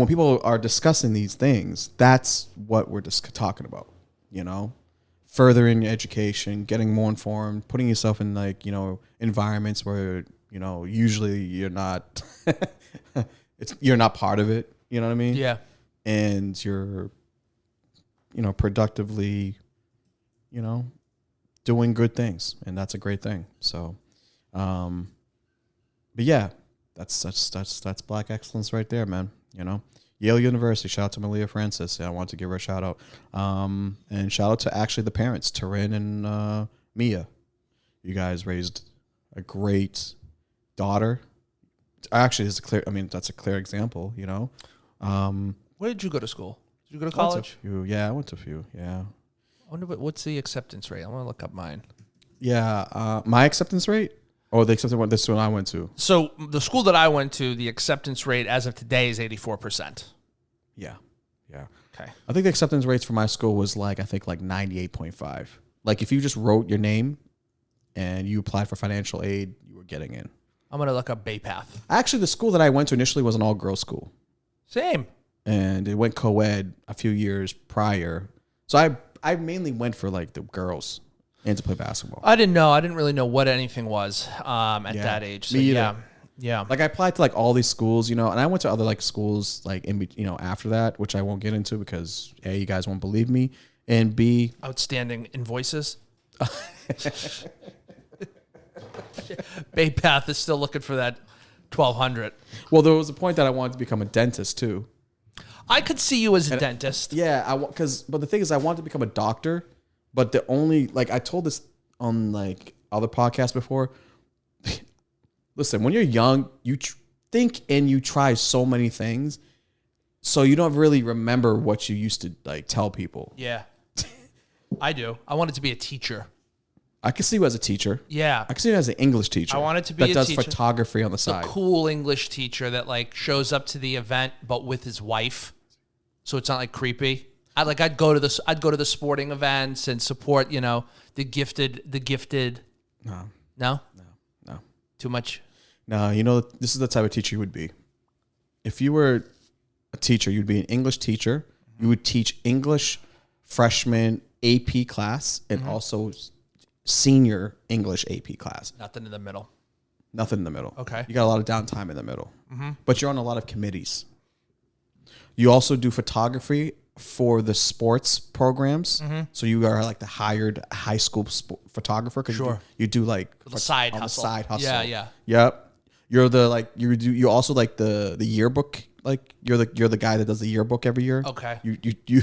S1: people are discussing these things, that's what we're just talking about. Furthering your education, getting more informed, putting yourself in environments where usually you're not you're not part of it. You know what I mean?
S2: Yeah.
S1: And you're, productively, doing good things, and that's a great thing. So, but yeah, that's black excellence right there, man. Yale University. Shout out to Malia Francis. I want to give her a shout out. And shout out to actually the parents, Turin and Mia. You guys raised a great daughter. Actually, that's a clear example.
S2: Where did you go to school? Did you go to college?
S1: I went to a few. Yeah.
S2: I wonder what's the acceptance rate. I want to look up mine.
S1: Yeah, my acceptance rate, or the acceptance rate. This is what I went to.
S2: So the school that I went to, the acceptance rate as of today is 84%.
S1: Yeah.
S2: Okay.
S1: I think the acceptance rates for my school was 98.5. Like if you just wrote your name and you applied for financial aid, you were getting in.
S2: I'm gonna look up Bay Path.
S1: Actually, the school that I went to initially was an all-girls school.
S2: Same.
S1: And it went co-ed a few years prior. So I mainly went for the girls and to play basketball.
S2: I didn't know. I didn't really know what anything was at that age. So yeah.
S1: I applied to all these schools, and I went to other schools after that, which I won't get into because A, you guys won't believe me, and B,
S2: outstanding invoices. Bay Path is still looking for that 1,200.
S1: Well, there was a point that I wanted to become a dentist too.
S2: I could see you as a dentist.
S1: Yeah, but the thing is, I wanted to become a doctor, but the only I told this on other podcasts before. Listen, when you're young, you think and you try so many things, so you don't really remember what you used to tell people.
S2: Yeah, I do. I wanted to be a teacher.
S1: I can see you as a teacher.
S2: Yeah.
S1: I can see you as an English teacher.
S2: I wanted to be a
S1: that does
S2: teacher.
S1: photography on the
S2: The
S1: side.
S2: cool English teacher that like shows up to the event but with his wife, so it's not like creepy. I'd go to the sporting events and support, you know, the gifted. No. Too much.
S1: No, you know, this is the type of teacher you would be. If you were a teacher, you'd be an English teacher. You would teach English freshman AP class and also senior English AP class.
S2: Nothing in the middle.
S1: Nothing in the middle.
S2: Okay.
S1: You got a lot of downtime in the middle. But you're on a lot of committees. You also do photography for the sports programs. So you are like the hired high school photographer.
S2: Sure.
S1: You do like
S2: The side
S1: on
S2: hustle.
S1: the side hustle.
S2: Yeah.
S1: Yep. You're the like you also like the yearbook, like you're the guy that does the yearbook every year.
S2: Okay.
S1: You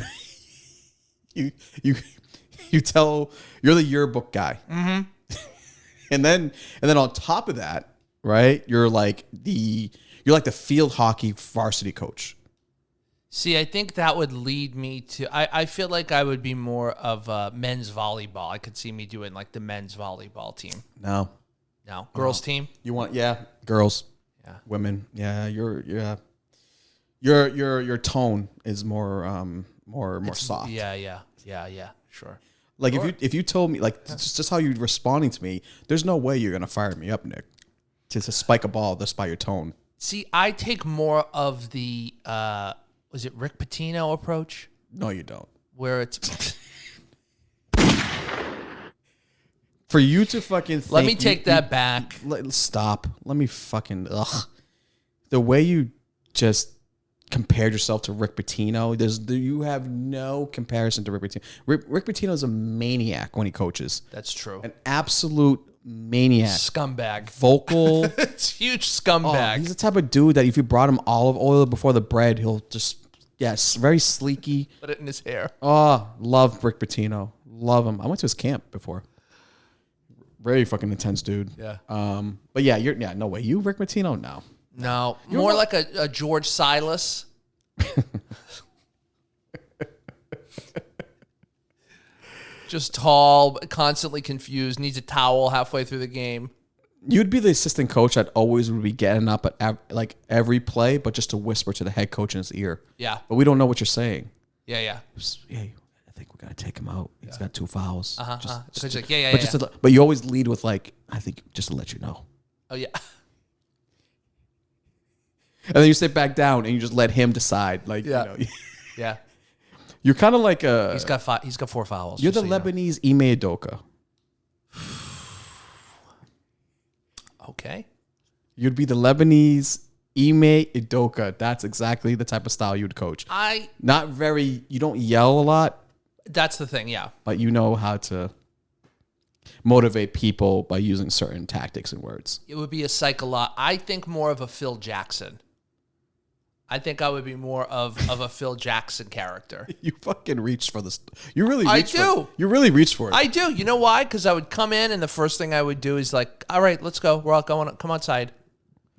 S1: tell you're the yearbook guy. and then on top of that, right? You're like the field hockey varsity coach.
S2: See, I think that would lead me to. I feel like I would be more of men's volleyball. I could see me doing like the men's volleyball team.
S1: No.
S2: Girls team.
S1: You want girls, women. Yeah, your tone is more soft.
S2: Yeah. Sure.
S1: Like if you told me like just how you're responding to me, there's no way you're gonna fire me up, Nick. To spike a ball just by your tone.
S2: See, I take more of the was it Rick Pitino approach?
S1: No, you don't.
S2: Where it's
S1: for you to fucking think,
S2: let me take that back.
S1: Stop. Let me fucking the way you just compared yourself to Rick Pitino, you have no comparison to Rick Pitino. Rick Pitino is a maniac when he coaches.
S2: That's true.
S1: An absolute maniac.
S2: Scumbag.
S1: Vocal.
S2: It's huge scumbag.
S1: He's the type of dude that if you brought him olive oil before the bread, he'll just very sleeky.
S2: Put it in his hair.
S1: Oh, love Rick Pitino. Love him. I went to his camp before. Very fucking intense dude.
S2: Yeah.
S1: But yeah, no way. You Rick Pitino? No.
S2: No. More like a George Silas. Just tall, constantly confused, needs a towel halfway through the game.
S1: You'd be the assistant coach that always would be getting up at like every play, but just to whisper to the head coach in his ear.
S2: Yeah.
S1: But we don't know what you're saying.
S2: Yeah.
S1: Hey, I think we gotta take him out. He's got 2 fouls.
S2: Just like, yeah.
S1: But you always lead with like, I think just to let you know.
S2: Oh yeah.
S1: And then you sit back down and you just let him decide. Like,
S2: Yeah.
S1: You're kind of like
S2: He's got 4 fouls.
S1: You're the Lebanese Ime Udoka.
S2: Okay.
S1: You'd be the Lebanese Ime Udoka. That's exactly the type of style you'd coach. You don't yell a lot.
S2: That's the thing, yeah.
S1: But you know how to motivate people by using certain tactics and words.
S2: It would be a I think more of a Phil Jackson. I think I would be more of a Phil Jackson character.
S1: You fucking reached for this. You really
S2: You
S1: really reached for it.
S2: I do. You know why? Because I would come in and the first thing I would do is like, all right, let's go. We're all going. Come outside.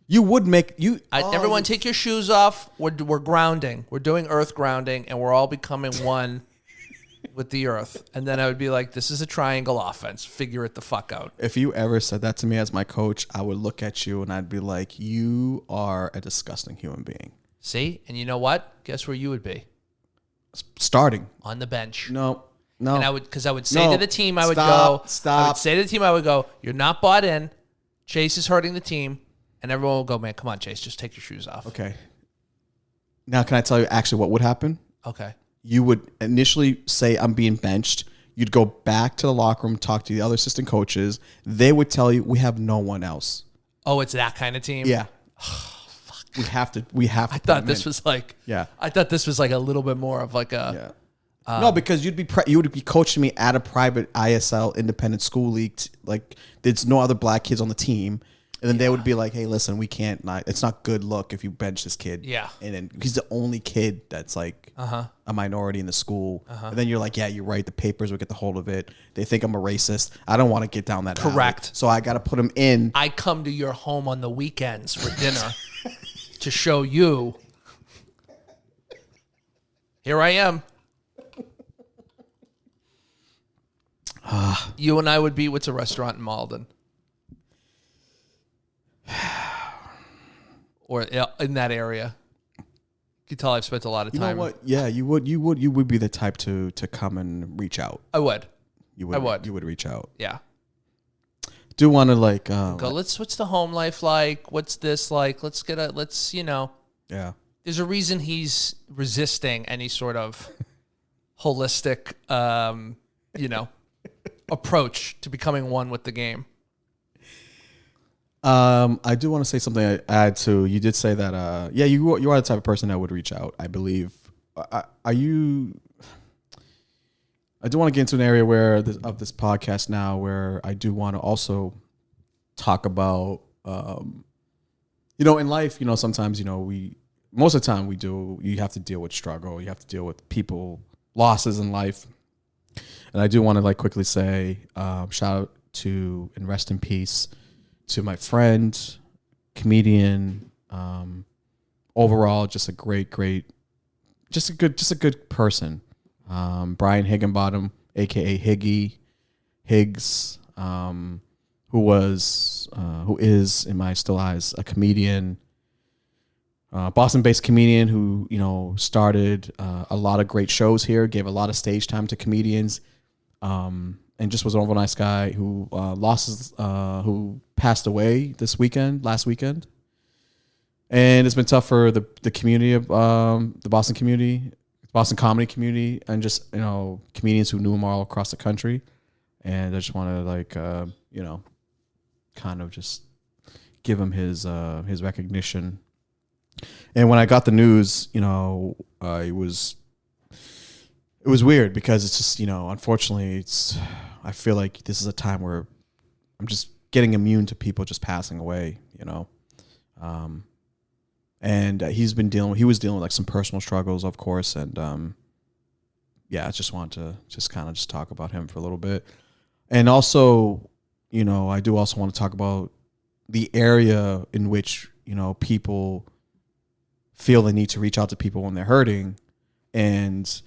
S1: You would make you.
S2: Everyone take your shoes off. We're grounding. We're doing earth grounding, and we're all becoming one with the earth. And then I would be like, this is a triangle offense. Figure it the fuck out.
S1: If you ever said that to me as my coach, I would look at you and I'd be like, you are a disgusting human being.
S2: See? And you know what? Guess where you would be?
S1: Starting.
S2: On the bench.
S1: No.
S2: And I would say to the team, I would go, you're not bought in. Chase is hurting the team. And everyone will go, man, come on, Chase, just take your shoes off.
S1: Okay. Now, can I tell you actually what would happen?
S2: Okay.
S1: You would initially say, I'm being benched. You'd go back to the locker room, talk to the other assistant coaches. They would tell you, we have no one else.
S2: Oh, it's that kind of team?
S1: Yeah. We have to. I
S2: thought this was like.
S1: Yeah.
S2: I thought this was like a little bit more of like a.
S1: Yeah. No, because you would be coaching me at a private ISL independent school league. Like there's no other black kids on the team, and then they would be like, "Hey, listen, we can't. It's not good look if you bench this kid."
S2: Yeah.
S1: And then he's the only kid that's like a minority in the school. And then you're like, "Yeah, you're right. The papers will get the hold of it. They think I'm a racist. I don't want to get down that alley.
S2: Correct.
S1: So I got to put him in.
S2: I come to your home on the weekends for dinner." To show you, here I am. You and I would be, what's a restaurant in Malden? Or in that area. You can tell I've spent a lot of time.
S1: You know what? Yeah, you would be the type to come and reach out.
S2: I would.
S1: You would. You would reach out.
S2: Yeah.
S1: Do want to like
S2: go, what's the home life like? What's this like?
S1: Yeah.
S2: There's a reason he's resisting any sort of holistic, approach to becoming one with the game.
S1: I do want to say something I add to. You did say that, you are the type of person that would reach out, I believe. Are you... I do want to get into an area of this podcast now where I do want to also talk about, in life, sometimes, most of the time you have to deal with struggle. You have to deal with people, losses in life. And I do want to like quickly say, shout out to and rest in peace to my friend, comedian, overall, just a just a good person. Brian Higginbottom, aka Higgs, who is in my still eyes a comedian, Boston-based comedian who started a lot of great shows here, gave a lot of stage time to comedians, and just was an overall nice guy who who passed away last weekend, and it's been tough for the community of the Boston community. Boston comedy community, and just comedians who knew him all across the country, and I just want to kind of just give him his recognition. And when I got the news, it was weird because it's just unfortunately I feel like this is a time where I'm just getting immune to people just passing away, And he was dealing with like some personal struggles, of course. And I just wanted to kind of talk about him for a little bit. And also, I do also want to talk about the area in which, people feel the need to reach out to people when they're hurting. And,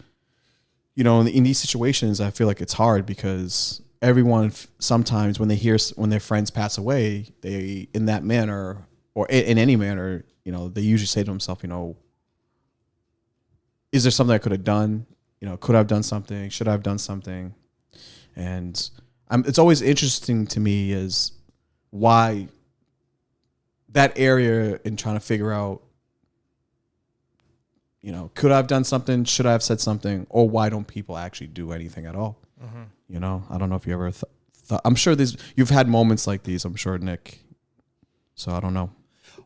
S1: in these situations, I feel like it's hard because everyone sometimes when their friends pass away, they, in that manner or in any manner, they usually say to themselves, is there something I could have done? Could I have done something? Should I have done something? And it's always interesting to me is why that area in trying to figure out, could I have done something? Should I have said something? Or why don't people actually do anything at all? Mm-hmm. I don't know if you ever thought, I'm sure you've had moments like these, I'm sure, Nick. So I don't know.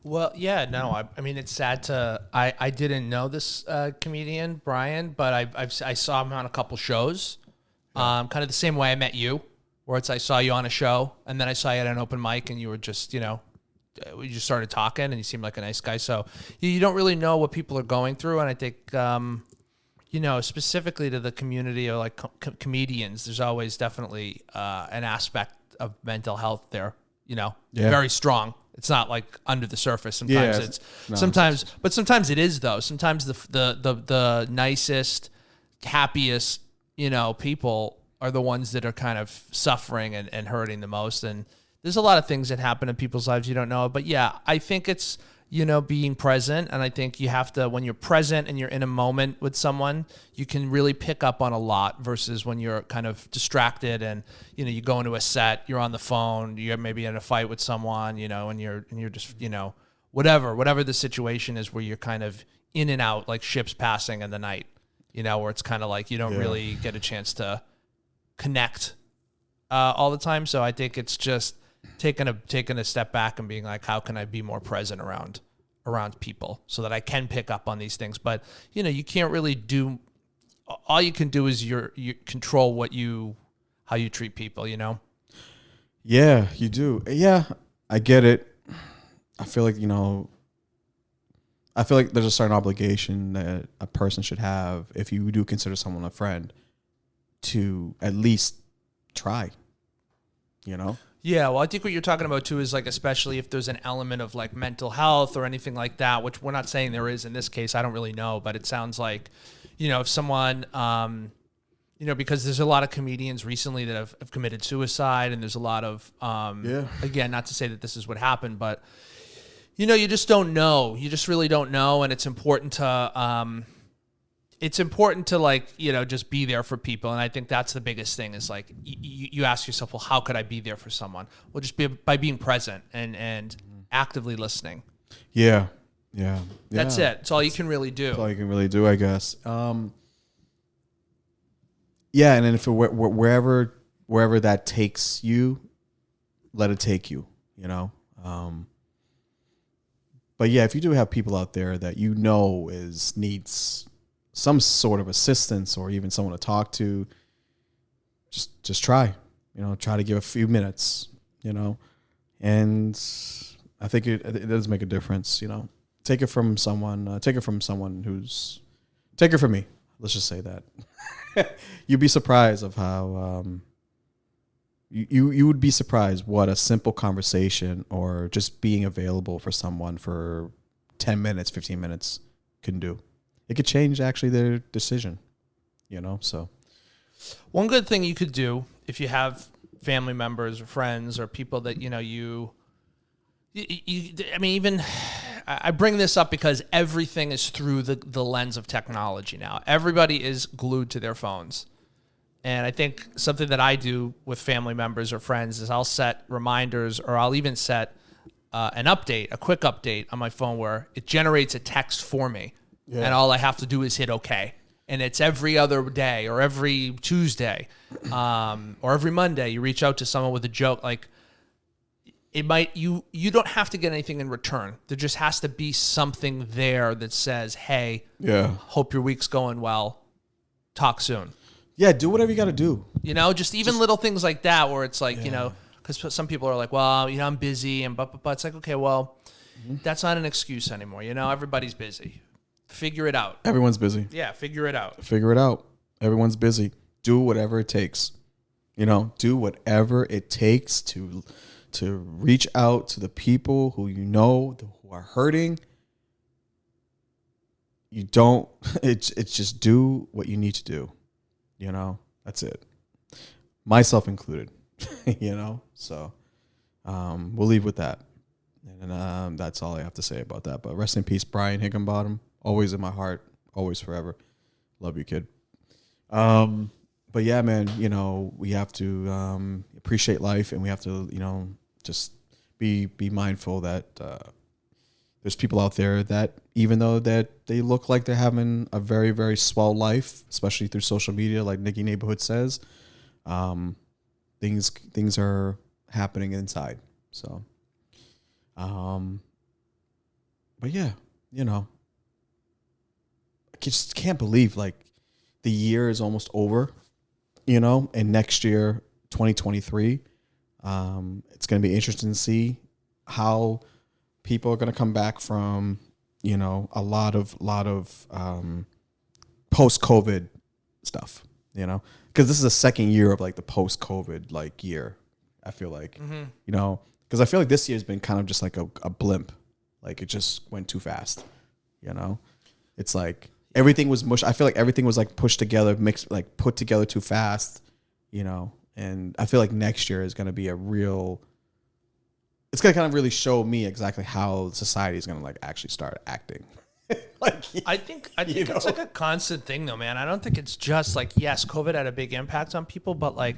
S2: Well, yeah, no, I mean, it's sad I didn't know this comedian, Brian, but I saw him on a couple shows, kind of the same way I met you, where I saw you on a show, and then I saw you at an open mic, and you were just, we just started talking, and you seemed like a nice guy, so you don't really know what people are going through, and I think, specifically to the community of like comedians, there's always definitely an aspect of mental health there, very strong. It's not like under the surface. Sometimes sometimes it is though. Sometimes the nicest, happiest, people are the ones that are kind of suffering and hurting the most. And there's a lot of things that happen in people's lives you don't know. But yeah, I think it's, being present. And I think you have to, when you're present and you're in a moment with someone, you can really pick up on a lot versus when you're kind of distracted and, you go into a set, you're on the phone, you're maybe in a fight with someone, and you're just, whatever the situation is where you're kind of in and out, like ships passing in the night, where it's kind of like you don't really get a chance to connect all the time. So I think it's just taking a step back and being like, how can I be more present around people so that I can pick up on these things? But you can't really do. All you can do is you control how you treat people.
S1: Yeah, you do. Yeah, I get it. I feel like there's a certain obligation that a person should have if you do consider someone a friend to at least try.
S2: Yeah, well, I think what you're talking about too is like, especially if there's an element of like mental health or anything like that, which we're not saying there is in this case. I don't really know, but it sounds like, if someone, because there's a lot of comedians recently that have committed suicide, and there's a lot of, again, not to say that this is what happened, but, you just don't know. You just really don't know, and it's important to, like, just be there for people. And I think that's the biggest thing is like, you ask yourself, well, how could I be there for someone? Well, just by being present and actively listening.
S1: Yeah.
S2: That's it. It's all you can really do.
S1: That's all you can really do, I guess. Yeah, and then if wherever that takes you, let it take you. But yeah, if you do have people out there that needs some sort of assistance or even someone to talk to, just try. Try to give a few minutes. And I think it does make a difference. Take it from someone. Take it from me. Let's just say that. You'd be surprised of how you would be surprised what a simple conversation or just being available for someone for 10 minutes, 15 minutes can do. It could change actually their decision, so.
S2: One good thing you could do if you have family members or friends or people that, I bring this up because everything is through the lens of technology now. Everybody is glued to their phones. And I think something that I do with family members or friends is I'll set reminders, or I'll even set a quick update on my phone where it generates a text for me. Yeah. And all I have to do is hit OK. And it's every other day or every Tuesday or every Monday you reach out to someone with a joke. Like, it might, you don't have to get anything in return. There just has to be something there that says, hey, hope your week's going well. Talk soon.
S1: Yeah, do whatever you got to do.
S2: Just little things like that where it's like, because some people are like, well, I'm busy and but it's like, okay, well, that's not an excuse anymore. Everybody's busy. Figure it out.
S1: Everyone's busy.
S2: Yeah, figure it out.
S1: Figure it out. Everyone's busy. Do whatever it takes. Do whatever it takes to reach out to the people who who are hurting. It's just do what you need to do. That's it. Myself included, so we'll leave with that. And that's all I have to say about that. But rest in peace, Brian Higginbottom. Always in my heart, always forever. Love you, kid. But yeah, man, we have to appreciate life, and we have to, just be mindful that there's people out there that even though that they look like they're having a very, very swell life, especially through social media, like Nicky Neighborhoods says, things are happening inside. So, but yeah, I just can't believe like the year is almost over, and next year, 2023, it's going to be interesting to see how people are going to come back from, a lot of post-COVID stuff, because this is the second year of like the post-COVID like year. I feel like, because I feel like this year has been kind of just like a blimp, like it just went too fast, It's like everything was mush. I feel like everything was like pushed together, put together too fast, And I feel like next year is going to be it's going to kind of really show me exactly how society is going to like actually start acting.
S2: I think it's like a constant thing though, man. I don't think it's just like, yes, COVID had a big impact on people, but like,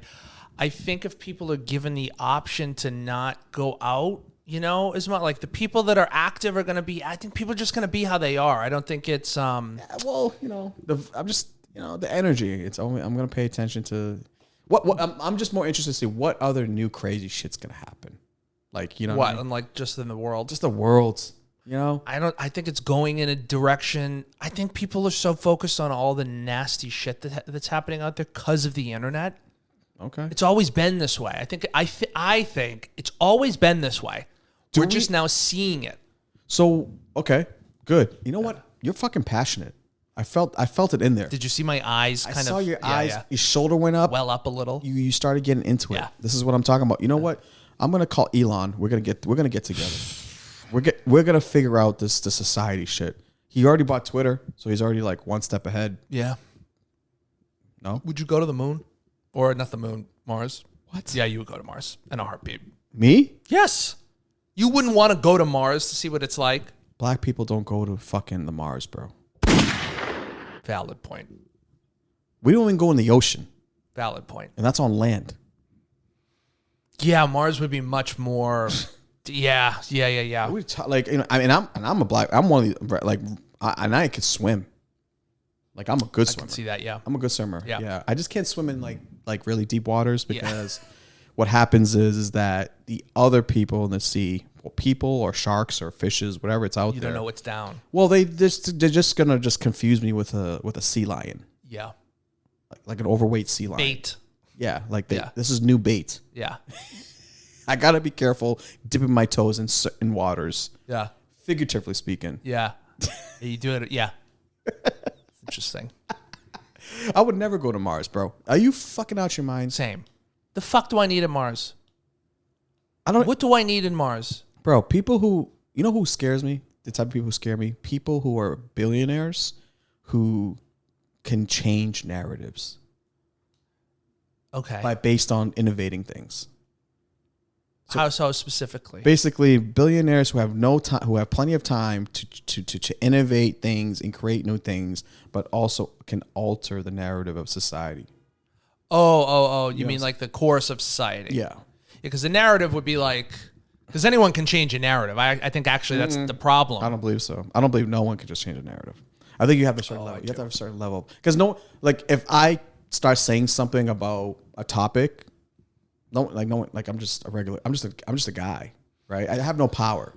S2: I think if people are given the option to not go out, as much like the people that are active are going to be, I think people are just going to be how they are. I don't think it's,
S1: I'm just, the energy, I'm going to pay attention to I'm just more interested to see what other new crazy shit's going to happen. Like,
S2: what? And like just in the world,
S1: just the world,
S2: I think it's going in a direction. I think people are so focused on all the nasty shit that's happening out there because of the internet.
S1: Okay.
S2: It's always been this way. I think it's always been this way. We're just now seeing it.
S1: So, okay, good. You know what? You're fucking passionate. I felt it in there.
S2: Did you see my eyes?
S1: I saw your eyes. Yeah. Your shoulder went up.
S2: Well up a little.
S1: You started getting into it.
S2: Yeah.
S1: This is what I'm talking about. You know what? I'm gonna call Elon. We're gonna get together. We're gonna figure out the society shit. He already bought Twitter, so he's already like one step ahead.
S2: Yeah.
S1: No.
S2: Would you go to the moon? Or not the moon, Mars?
S1: What?
S2: Yeah, you would go to Mars in a heartbeat.
S1: Me?
S2: Yes. You wouldn't want to go to Mars to see what it's like?
S1: Black people don't go to fucking the Mars, bro.
S2: Valid point.
S1: We don't even go in the ocean.
S2: Valid point.
S1: And that's on land.
S2: Yeah, Mars would be much more. Yeah.
S1: Like, you know, I mean, I'm a black. I'm one of the like, and I can swim. Like, I'm a good swimmer.
S2: I can see that. Yeah,
S1: I'm a good swimmer.
S2: Yeah.
S1: I just can't swim in like really deep waters because what happens is that the other people in the sea, well, people or sharks or fishes, whatever it's out there.
S2: You don't know what's down.
S1: Well, they're just gonna confuse me with a sea lion.
S2: Yeah.
S1: Like an overweight sea lion.
S2: Bait.
S1: Yeah, this is new bait.
S2: Yeah.
S1: I gotta be careful dipping my toes in certain waters.
S2: Yeah.
S1: Figuratively speaking.
S2: Yeah. You do it. Yeah. Interesting.
S1: I would never go to Mars, bro. Are you fucking out your mind?
S2: Same. The fuck do I need in Mars?
S1: I don't.
S2: What do I need in Mars?
S1: Bro, people who, you know who scares me? The type of people who scare me? People who are billionaires who can change narratives.
S2: Okay.
S1: Based on innovating things.
S2: So, how so specifically?
S1: Basically, billionaires who have no time, who have plenty of time to innovate things and create new things, but also can alter the narrative of society.
S2: Oh! You mean like the course of society?
S1: Yeah.
S2: Because the narrative would be like, because anyone can change a narrative. I think actually that's the problem.
S1: I don't believe so. I don't believe no one can just change a narrative. I think you have a certain level. You have to have a certain level. Because if I start saying something about a topic, no one, I'm just a guy, right? I have no power.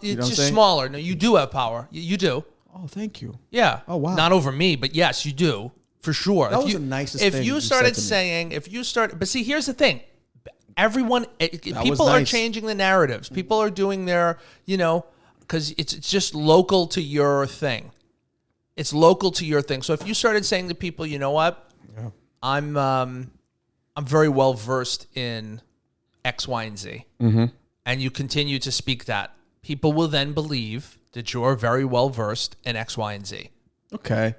S2: It's just smaller. No, you do have power. You do.
S1: Oh, thank you.
S2: Yeah.
S1: Oh, wow.
S2: Not over me, but yes, you do for sure.
S1: That was the nicest thing
S2: If you started saying, but see, here's the thing. People are changing the narratives. People are doing their, because it's just local to your thing. It's local to your thing. So if you started saying to people, you know what?
S1: Yeah.
S2: I'm very well versed in X, Y, and Z.
S1: Mm-hmm.
S2: And you continue to speak that. People will then believe that you're very well versed in X, Y, and Z.
S1: Okay.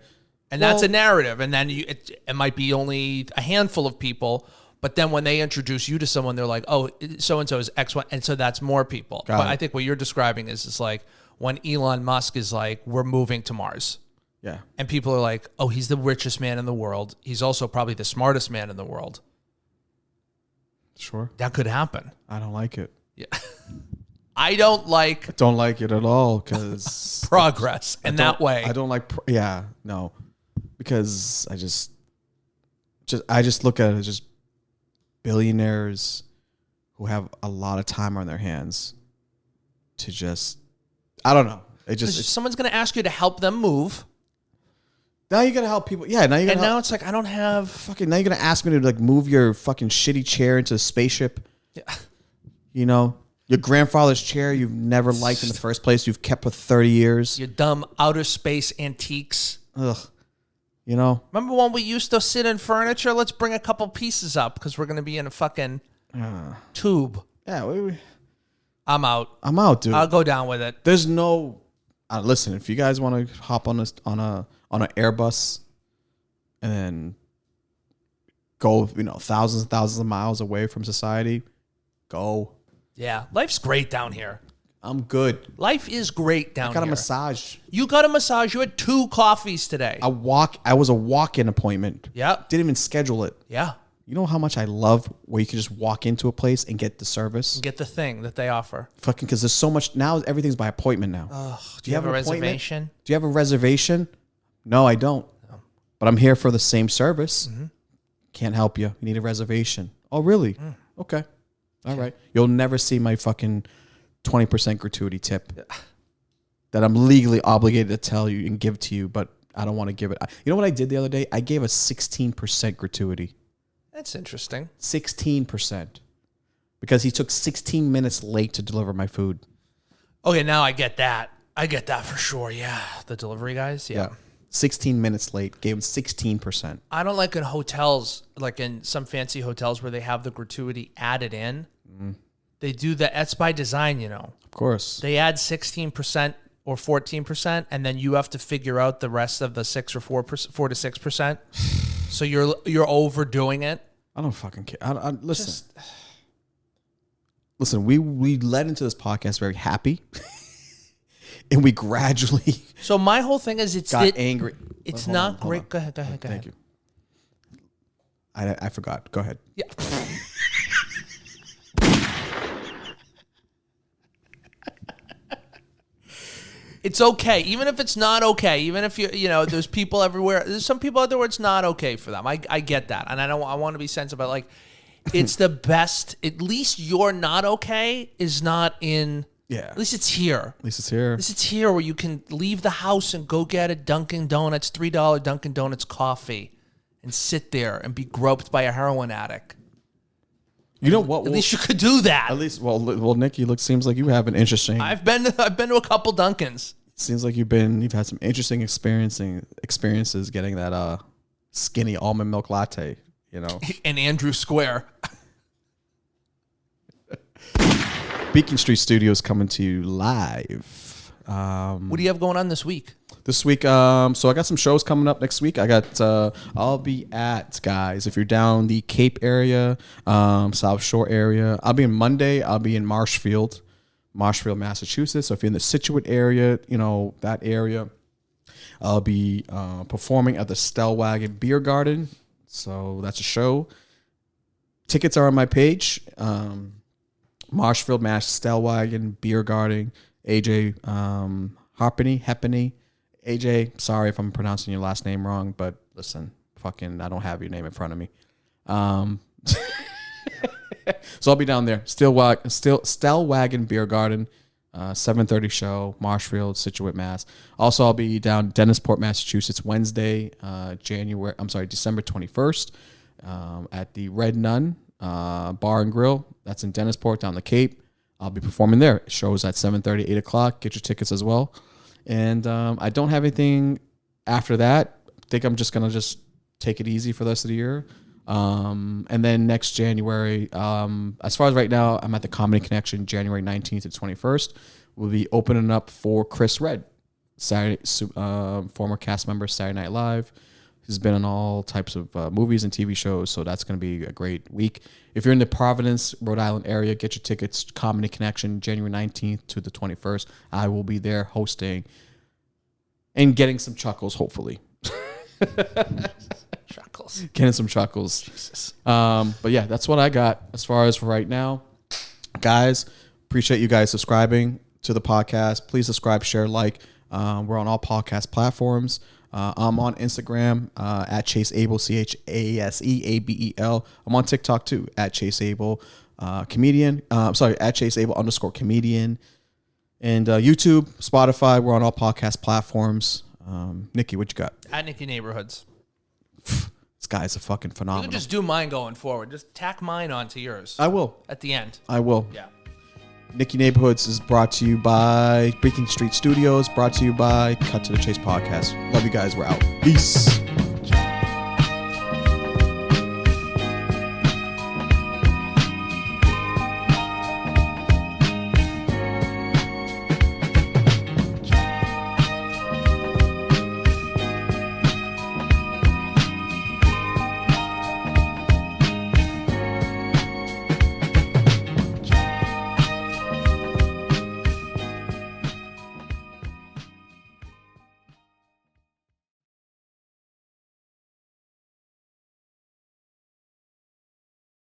S2: And that's a narrative. And then it might be only a handful of people. But then when they introduce you to someone, they're like, oh, so-and-so is X, Y. And so that's more people. But I think what you're describing is like when Elon Musk is like, we're moving to Mars.
S1: Yeah.
S2: And people are like, oh, he's the richest man in the world. He's also probably the smartest man in the world.
S1: Sure.
S2: That could happen.
S1: I don't like it.
S2: Yeah. I don't like
S1: it at all because
S2: progress in that way.
S1: I don't like, no, because I just look at it as just billionaires who have a lot of time on their hands to just, I don't know.
S2: Someone's going to ask you to help them move.
S1: Now you gotta help people. Yeah,
S2: now it's like I don't have
S1: fucking. Now you're gonna ask me to like move your fucking shitty chair into a spaceship. Yeah. Your grandfather's chair you've never liked in the first place. You've kept for 30 years.
S2: Your dumb outer space antiques.
S1: Ugh.
S2: Remember when we used to sit in furniture? Let's bring a couple pieces up because we're gonna be in a fucking tube.
S1: Yeah.
S2: I'm out.
S1: Dude.
S2: I'll go down with it.
S1: There's no. Listen, if you guys want to hop on an Airbus and then go, thousands and thousands of miles away from society, go.
S2: Yeah, life's great down here.
S1: I'm good.
S2: Life is great down here.
S1: I got a massage.
S2: You got a massage. You had 2 coffees today.
S1: I was a walk-in appointment.
S2: Yeah.
S1: Didn't even schedule it.
S2: Yeah.
S1: You know how much I love where you can just walk into a place and get the service?
S2: Get the thing that they offer.
S1: Fucking, because there's so much, now everything's by appointment now.
S2: Do you have a reservation?
S1: Do you have a reservation? No, I don't. No. But I'm here for the same service. Mm-hmm. Can't help you. You need a reservation. Oh, really? Okay. All right. You'll never see my fucking 20% gratuity tip that I'm legally obligated to tell you and give to you, but I don't want to give it. You know what I did the other day? I gave a 16% gratuity.
S2: That's interesting.
S1: 16%. Because he took 16 minutes late to deliver my food.
S2: Okay, now I get that. I get that for sure, yeah. The delivery guys, yeah.
S1: 16 minutes late. Gave him 16%.
S2: I don't like in hotels, like in some fancy hotels where they have the gratuity added in. Mm-hmm. They do that. That's by design, Of
S1: course.
S2: They add 16% or 14%, and then you have to figure out the rest of the 4 to 6%. So you're overdoing it.
S1: I don't fucking care. Listen, we led into this podcast very happy, and we gradually.
S2: So my whole thing is
S1: got angry.
S2: It's not great. Go ahead.
S1: Thank you. I forgot. Go ahead.
S2: Yeah. It's okay, even if it's not okay. Even if there's people everywhere. There's some people out there where it's not okay for them. I get that, and I want to be sensitive. But like, it's the best. At least you're not okay is not in.
S1: Yeah.
S2: At least it's here.
S1: At least it's here.
S2: At least it's here where you can leave the house and go get a Dunkin' Donuts, $3 Dunkin' Donuts coffee, and sit there and be groped by a heroin addict.
S1: You know what?
S2: At least you could do that.
S1: At least, well, Nicky, seems like you have an interesting.
S2: I've been to a couple Dunkins.
S1: Seems like you've had some interesting experiences getting that skinny almond milk latte.
S2: In Andrew Square.
S1: Beacon Street Studios coming to you live.
S2: What do you have going on this week?
S1: This week, so I got some shows coming up next week. I'll be at, guys, if you're down the Cape area, South Shore area, I'll be in Monday. I'll be in Marshfield, Massachusetts. So if you're in the Scituate area, that area, I'll be performing at the Stellwagen Beer Garden. So that's a show. Tickets are on my page. Marshfield, Mass, Stellwagen Beer Garden. AJ Hepney. AJ, sorry if I'm pronouncing your last name wrong, but listen, I don't have your name in front of me. So I'll be down there. Stellwagen Beer Garden, 7:30 show, Marshfield, Scituate, Mass. Also, I'll be down Dennisport, Massachusetts, Wednesday, December 21st, at the Red Nun Bar and Grill. That's in Dennisport, down the Cape. I'll be performing there. Shows at 7:30, 8 o'clock. Get your tickets as well. And I don't have anything after that. I think I'm just going to take it easy for the rest of the year. And then next January, as far as right now, I'm at the Comedy Connection, January 19th to 21st. We'll be opening up for Chris Redd, former cast member, Saturday Night Live. He's been on all types of movies and TV shows, so that's going to be a great week. If you're in the Providence, Rhode Island area, get your tickets. Comedy Connection, January 19th to the 21st. I will be there hosting and getting some chuckles, hopefully.
S2: Chuckles.
S1: Getting some chuckles.
S2: Jesus.
S1: But yeah, that's what I got as far as for right now. Guys, appreciate you guys subscribing to the podcast. Please subscribe, share, like. We're on all podcast platforms. I'm on Instagram at Chase Abel, ChaseAbel. I'm on TikTok too at Chase Abel comedian. At Chase Abel _comedian. And YouTube, Spotify. We're on all podcast platforms. Nicky, what you got?
S2: At Nicky Neighborhoods.
S1: This guy's a fucking phenomenal.
S2: You can just do mine going forward. Just tack mine onto yours.
S1: I will.
S2: At the end.
S1: I will.
S2: Yeah.
S1: Nicky Neighborhoods is brought to you by Beacon Street Studios, brought to you by Cut to the Chase Podcast. Love you guys. We're out. Peace.